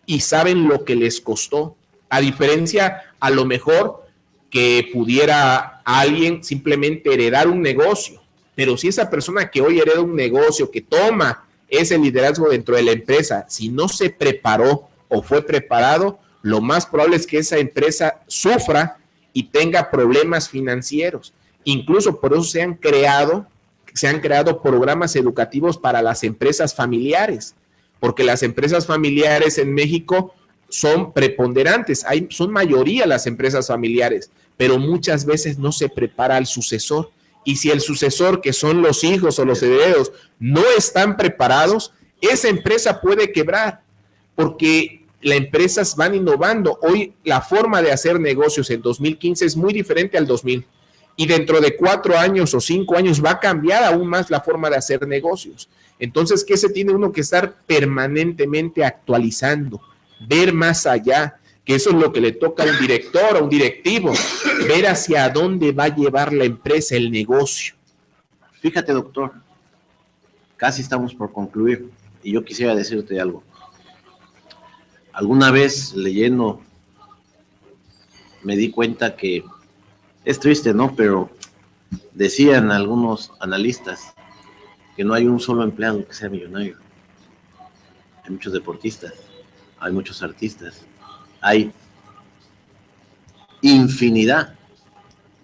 [SPEAKER 3] y saben lo que les costó, a diferencia a lo mejor que pudiera alguien simplemente heredar un negocio, pero si esa persona que hoy hereda un negocio, que toma ese liderazgo dentro de la empresa, si no se preparó o fue preparado, lo más probable es que esa empresa sufra y tenga problemas financieros. Incluso por eso se han creado programas educativos para las empresas familiares, porque las empresas familiares en México son preponderantes, son mayoría las empresas familiares, pero muchas veces no se prepara al sucesor. Y si el sucesor, que son los hijos o los herederos, no están preparados, esa empresa puede quebrar, porque las empresas van innovando. Hoy la forma de hacer negocios en 2015 es muy diferente al 2000. Y dentro de 4 años o 5 años va a cambiar aún más la forma de hacer negocios. Entonces, ¿qué se tiene uno que estar permanentemente actualizando? Ver más allá, que eso es lo que le toca a un director, a un directivo, ver hacia dónde va a llevar la empresa, el negocio.
[SPEAKER 2] Fíjate, doctor, casi estamos por concluir y yo quisiera decirte algo. Alguna vez leyendo me di cuenta que es triste, ¿no? Pero decían algunos analistas que no hay un solo empleado que sea millonario. Hay muchos deportistas, hay muchos artistas, hay infinidad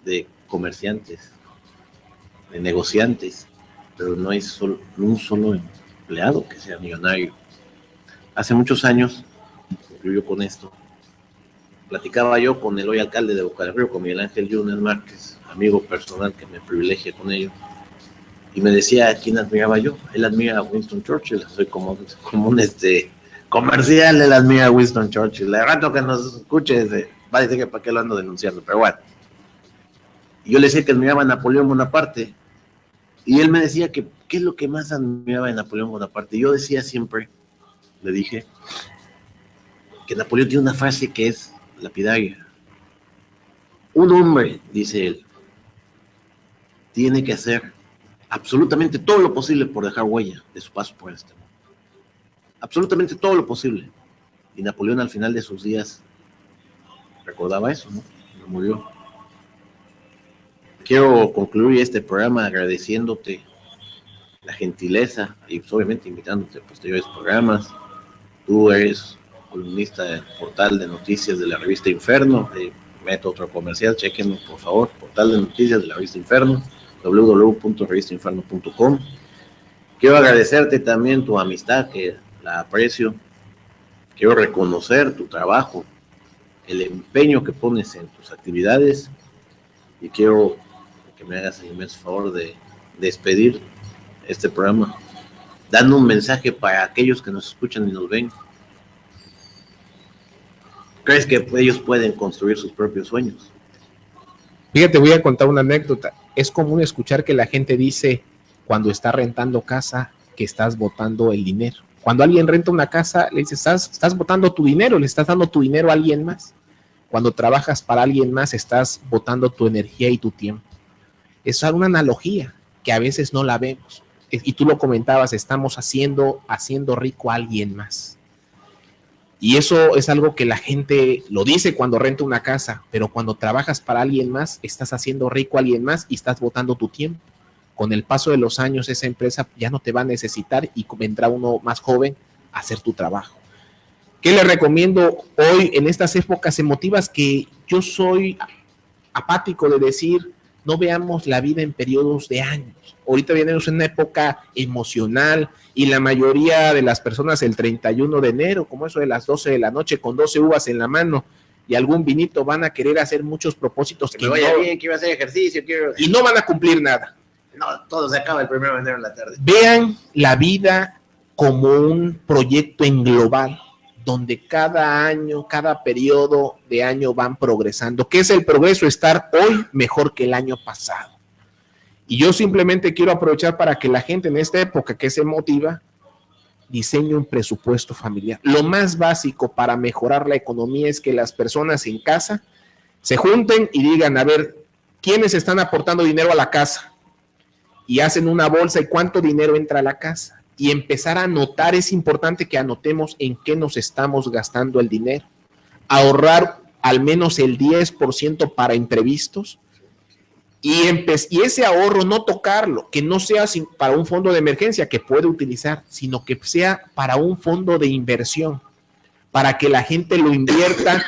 [SPEAKER 2] de comerciantes, de negociantes, pero no hay un solo empleado que sea millonario. Hace muchos años, concluyo con esto, platicaba yo con el hoy alcalde de Boca del Río, con Miguel Ángel Yunes Márquez, amigo personal que me privilegia con ello, y me decía a quién admiraba yo. Él admira a Winston Churchill, soy como un comercial, él admira a Winston Churchill. De rato que nos escuche, va a decir que para qué lo ando denunciando, pero bueno. Y yo le decía que admiraba a Napoleón Bonaparte, y él me decía que qué es lo que más admiraba de Napoleón Bonaparte. Y yo decía siempre, le dije, que Napoleón tiene una frase que es lapidaria. Un hombre, dice él, tiene que hacer absolutamente todo lo posible por dejar huella de su paso por este mundo. Absolutamente todo lo posible. Y Napoleón al final de sus días recordaba eso, ¿no? No murió. Quiero concluir este programa agradeciéndote la gentileza y pues, obviamente invitándote a posteriores programas. Tú eres columnista del portal de noticias de la revista Inferno. Meto otro comercial, chequenlo por favor. Portal de noticias de la revista Inferno, www.revistainferno.com. Quiero agradecerte también tu amistad, que la aprecio. Quiero reconocer tu trabajo, el empeño que pones en tus actividades, y quiero que me hagas el inmenso favor de despedir este programa dando un mensaje para aquellos que nos escuchan y nos ven. ¿Crees que ellos pueden construir sus propios sueños?
[SPEAKER 3] Fíjate, voy a contar una anécdota. Es común escuchar que la gente dice cuando está rentando casa que estás botando el dinero. Cuando alguien renta una casa, le dices, estás botando tu dinero, le estás dando tu dinero a alguien más. Cuando trabajas para alguien más, estás botando tu energía y tu tiempo. Es una analogía que a veces no la vemos. Y tú lo comentabas, estamos haciendo rico a alguien más. Y eso es algo que la gente lo dice cuando renta una casa, pero cuando trabajas para alguien más, estás haciendo rico a alguien más y estás botando tu tiempo. Con el paso de los años, esa empresa ya no te va a necesitar y vendrá uno más joven a hacer tu trabajo. ¿Qué le recomiendo hoy en estas épocas emotivas? Que yo soy apático de decir, no veamos la vida en periodos de años. Ahorita venimos en una época emocional y la mayoría de las personas el 31 de enero, como eso de las 12 de la noche, con 12 uvas en la mano y algún vinito, van a querer hacer muchos propósitos
[SPEAKER 2] que me vaya bien, quiero hacer ejercicio,
[SPEAKER 3] y no van a cumplir nada.
[SPEAKER 2] No, todo se acaba el 1 de enero en la tarde.
[SPEAKER 3] Vean la vida como un proyecto en global, donde cada año, cada periodo de año van progresando. ¿Qué es el progreso? Estar hoy mejor que el año pasado. Y yo simplemente quiero aprovechar para que la gente en esta época que es emotiva diseñe un presupuesto familiar. Lo más básico para mejorar la economía es que las personas en casa se junten y digan, a ver, ¿quiénes están aportando dinero a la casa? Y hacen una bolsa y cuánto dinero entra a la casa. Y empezar a anotar, es importante que anotemos en qué nos estamos gastando el dinero. Ahorrar al menos el 10% para imprevistos y ese ahorro no tocarlo, que no sea para un fondo de emergencia que puede utilizar, sino que sea para un fondo de inversión, para que la gente lo invierta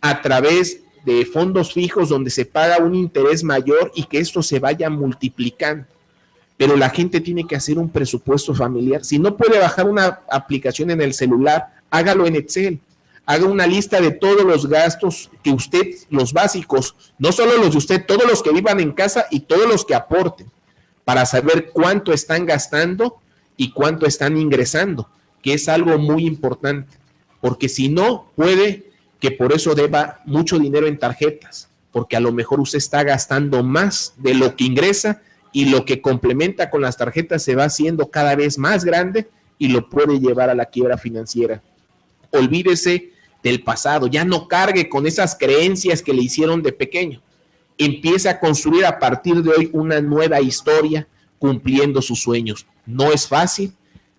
[SPEAKER 3] a través de fondos fijos donde se paga un interés mayor y que esto se vaya multiplicando. Pero la gente tiene que hacer un presupuesto familiar. Si no puede bajar una aplicación en el celular, hágalo en Excel. Haga una lista de todos los gastos que usted, los básicos, no solo los de usted, todos los que vivan en casa y todos los que aporten, para saber cuánto están gastando y cuánto están ingresando, que es algo muy importante, porque si no, puede que por eso deba mucho dinero en tarjetas, porque a lo mejor usted está gastando más de lo que ingresa y lo que complementa con las tarjetas se va haciendo cada vez más grande y lo puede llevar a la quiebra financiera. Olvídese del pasado, ya no cargue con esas creencias que le hicieron de pequeño. Empieza a construir a partir de hoy una nueva historia cumpliendo sus sueños. No es fácil,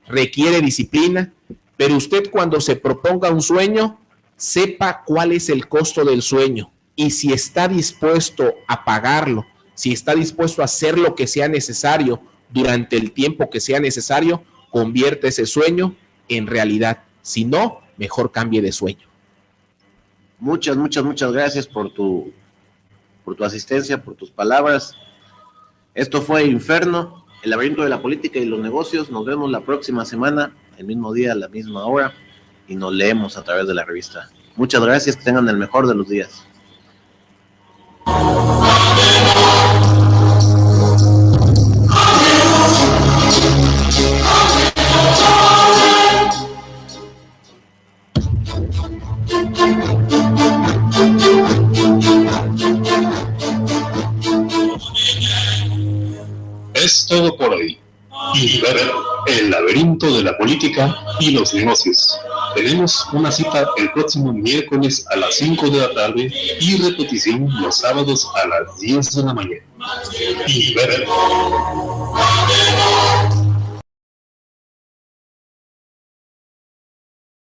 [SPEAKER 3] requiere disciplina, pero usted cuando se proponga un sueño, sepa cuál es el costo del sueño y si está dispuesto a pagarlo, si está dispuesto a hacer lo que sea necesario durante el tiempo que sea necesario, convierte ese sueño en realidad. Si no, mejor cambie de sueño.
[SPEAKER 2] Muchas gracias por tu asistencia, por tus palabras. Esto fue Inferno, el laberinto de la política y los negocios. Nos vemos la próxima semana, el mismo día, a la misma hora, y nos leemos a través de la revista. Muchas gracias, que tengan el mejor de los días.
[SPEAKER 1] Es todo por hoy. Y ver el laberinto de la política y los negocios. Tenemos una cita el próximo miércoles a las 5 de la tarde y repetición los sábados a las 10 de la mañana. Y ver